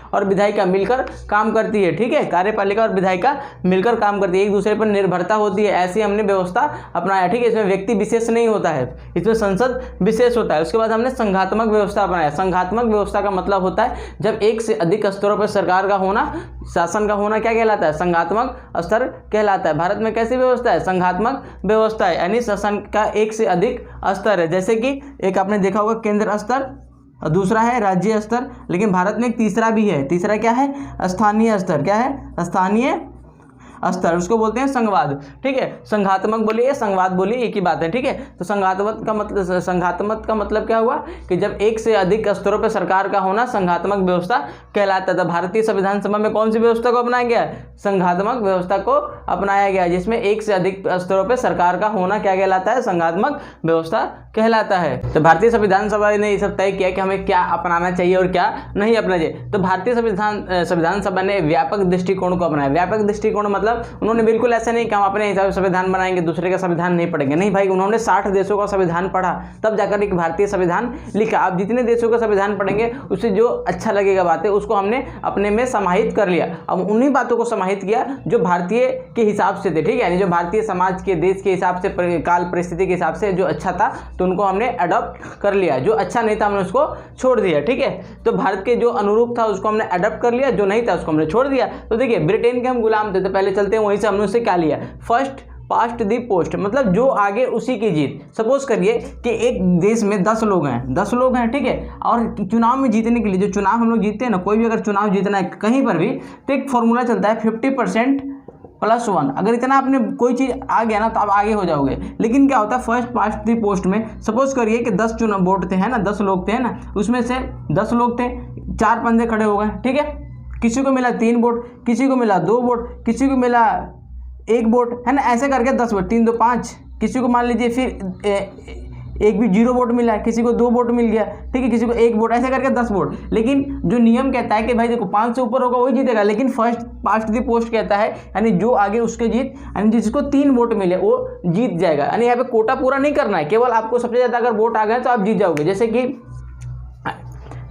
और विधायिका मिलकर काम करती है, ठीक है। कार्यपालिका और विधायिका मिलकर काम करती है, एक दूसरे पर निर्भरता होती है, ऐसी हमने व्यवस्था अपनाया, ठीक है। इसमें व्यक्ति विशेष नहीं होता है, इसमें संसद विशेष होता है। उसके बाद हमने संघात्मक व्यवस्था अपनाया। संघात्मक व्यवस्था का मतलब होता है जब एक से अधिक स्तरों पर सरकार का होना, शासन का होना क्या कहलाता है, संघात्मक स्तर कहलाता है। भारत में कैसी व्यवस्था है, संघात्मक व्यवस्था है, यानी शासन का एक से अधिक स्तर है। जैसे कि एक आपने देखा होगा केंद्र स्तर और दूसरा है राज्य स्तर, लेकिन भारत में एक तीसरा भी है। तीसरा क्या है, स्थानीय स्तर। क्या है, स्थानीय स्तर, उसको बोलते हैं संघवाद, ठीक है। संघात्मक बोलिए, संघवाद बोलिए, एक ही बात है, ठीक है। तो संघात्मक का मतलब क्या हुआ कि जब एक से अधिक स्तरों पर सरकार का होना संघात्मक व्यवस्था कहलाता था। भारतीय संविधान सभा में कौन सी व्यवस्था को अपनाया गया, संघात्मक व्यवस्था को अपनाया गया, जिसमें एक से अधिक स्तरों पर सरकार का होना क्या कहलाता है, संघात्मक व्यवस्था कहलाता है। तो भारतीय संविधान सभा ने ये सब तय किया कि हमें क्या अपनाना चाहिए और क्या नहीं अपनाना चाहिए। तो भारतीय संविधान सभा ने व्यापक दृष्टिकोण को अपनाया। व्यापक दृष्टिकोण मतलब उन्होंने बिल्कुल ऐसा नहीं कि हम अपने हिसाब से संविधान बनाएंगे, दूसरे का संविधान नहीं पढ़ेंगे, नहीं भाई, उन्होंने 60 देशों का संविधान पढ़ा तब जाकर एक भारतीय संविधान लिखा। आप जितने देशों का संविधान पढ़ेंगे उससे जो अच्छा लगेगा बातें उसको हमने अपने में समाहित कर लिया। अब उन्हीं बातों को समाहित किया जो भारतीय के हिसाब से थे, ठीक है, यानी जो भारतीय समाज के, देश के हिसाब से, काल परिस्थिति के हिसाब से जो अच्छा था तो उनको हमने अडॉप्ट कर लिया, जो अच्छा नहीं था हमने उसको छोड़ दिया, ठीक है। तो भारत के जो अनुरूप था उसको हमने अडॉप्ट कर लिया, जो नहीं था उसको हमने छोड़ दिया। तो देखिए ब्रिटेन के हम गुलाम थे, तो पहले चलते हैं वहीं से हमने उससे क्या लिया, फर्स्ट पास्ट दी पोस्ट, मतलब जो आगे उसी की जीत। सपोज करिए कि एक देश में 10 लोग हैं, ठीक है, और चुनाव में जीतने के लिए, जो चुनाव हम लोग जीतते हैं ना, कोई भी अगर चुनाव जीतना है कहीं पर भी, तो एक फॉर्मूला चलता है 50% +1। अगर इतना आपने कोई चीज़ आ गया ना तो आप आगे हो जाओगे। लेकिन क्या होता है फर्स्ट पास्ट दी पोस्ट में, सपोज करिए कि 10 चुनाव वोट थे, है ना, 10 लोग थे ना, उसमें से 10 लोग थे, 4 पंजे खड़े हो गए, ठीक है, किसी को मिला 3 वोट, किसी को मिला 2 वोट, किसी को मिला 1 वोट, है ना, ऐसे करके 10 वोट, 3 2 5, किसी को मान लीजिए फिर एक भी 0 वोट मिला, किसी को 2 वोट मिल गया, ठीक है, किसी को 1 वोट, ऐसे करके 10 वोट। लेकिन जो नियम कहता है कि भाई देखो 5 से ऊपर होगा वही जीतेगा, लेकिन फर्स्ट पास्ट दी पोस्ट कहता है यानी जो आगे उसके जीत, यानी जिसको 3 वोट मिले वो जीत जाएगा। यानी यहाँ पे कोटा पूरा नहीं करना है, केवल आपको सबसे ज़्यादा अगर वोट आ गए तो आप जीत जाओगे। जैसे कि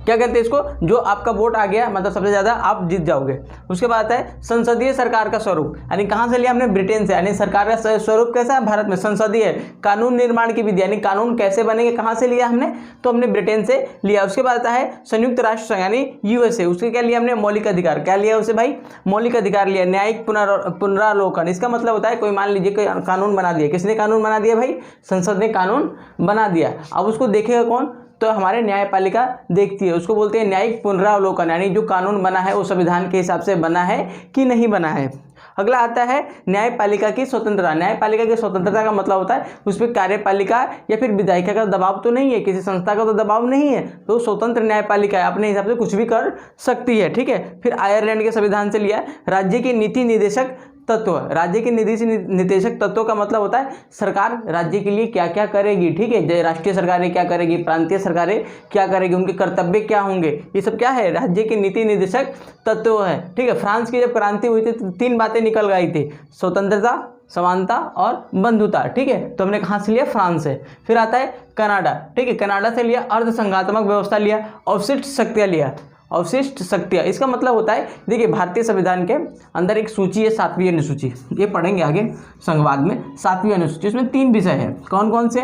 क्या कहते हैं इसको, जो आपका वोट आ गया मतलब सबसे ज़्यादा आप जीत जाओगे। उसके बाद है संसदीय सरकार का स्वरूप, यानी कहाँ से लिया हमने, ब्रिटेन से। यानी सरकार का स्वरूप कैसा है भारत में, संसदीय। कानून निर्माण की विधि, यानी कानून कैसे बनेंगे कहाँ से लिया हमने, तो हमने ब्रिटेन से लिया। उसके बाद आता है संयुक्त राष्ट्र संघ यानी यूएसए, उसके क्या लिया हमने, मौलिक अधिकार। क्या लिया उसे भाई, मौलिक अधिकार लिया। न्यायिक पुनरावलोकन, इसका मतलब होता है कोई मान लीजिए कोई कानून बना दिया, किसने कानून बना दिया भाई, संसद ने कानून बना दिया। अब उसको देखेगा कौन, तो हमारे न्यायपालिका देखती है, उसको बोलते हैं न्यायिक पुनरावलोकन, यानी जो कानून बना है वो संविधान के हिसाब से बना है कि नहीं बना है। अगला आता है न्यायपालिका की स्वतंत्रता। न्यायपालिका की स्वतंत्रता का मतलब होता है उस पर कार्यपालिका या फिर विधायिका का दबाव तो नहीं है, किसी संस्था का तो दबाव नहीं है, तो स्वतंत्र न्यायपालिका है, अपने हिसाब से कुछ भी कर सकती है, ठीक है। फिर आयरलैंड के संविधान से लिया राज्य की नीति निर्देशक तत्व। राज्य के निर्देशक तत्वों का मतलब होता है सरकार राज्य के लिए क्या क्या करेगी, ठीक है। राष्ट्रीय सरकारें क्या करेगी, प्रांतीय सरकारें क्या करेगी, उनके कर्तव्य क्या होंगे, ये सब क्या है, राज्य के नीति निर्देशक तत्व है, ठीक है। फ्रांस की जब क्रांति हुई थी तो 3 बातें निकल गई थी, स्वतंत्रता, समानता और बंधुता, ठीक है। तो हमने कहाँ से लिया, फ्रांस से। फिर आता है कनाडा, ठीक है। कनाडा से लिया अर्ध संघात्मक व्यवस्था लिया, अवशिष्ट शक्तियाँ लिया। अवशिष्ट शक्तियाँ, इसका मतलब होता है देखिए भारतीय संविधान के अंदर एक सूची है 7वीं अनुसूची, ये पढ़ेंगे आगे संघवाद में। 7वीं अनुसूची, उसमें 3 विषय है, कौन कौन से,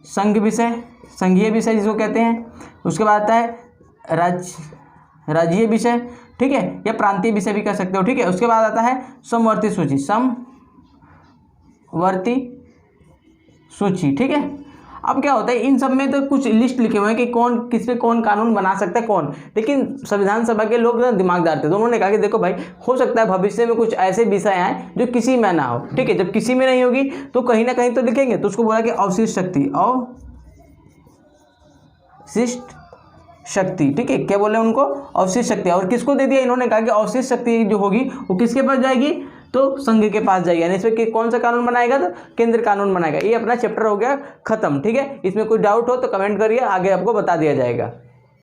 संघ विषय, संघीय विषय जिसको कहते हैं। उसके बाद आता है राज्यीय विषय, ठीक है, या प्रांतीय विषय भी कह सकते हो, ठीक है। उसके बाद आता है समवर्ती सूची, समवर्ती सूची, ठीक है। अब क्या होता है इन सब में तो कुछ लिस्ट लिखे हुए हैं कि कौन किस पे कौन कानून बना सकता है कौन, लेकिन संविधान सभा के लोग ना दिमागदार थे, तो उन्होंने कहा कि देखो भाई हो सकता है भविष्य में कुछ ऐसे विषय आए जो किसी में ना हो, ठीक है। जब किसी में नहीं होगी तो कहीं ना कहीं तो लिखेंगे, तो उसको बोला कि अवशिष्ट शक्ति, अवशिष्ट शक्ति, ठीक है। क्या बोले उनको, अवशिष्ट शक्ति। और किसको दे दिया, इन्होंने कहा कि अवशिष्ट शक्ति जो होगी वो किसके पास जाएगी, तो संघ के पास जाएगी। यानी इसमें कौन सा कानून बनाएगा, तो केंद्र कानून बनाएगा। ये अपना चैप्टर हो गया खत्म, ठीक है। इसमें कोई डाउट हो तो कमेंट करिए, आगे आपको बता दिया जाएगा।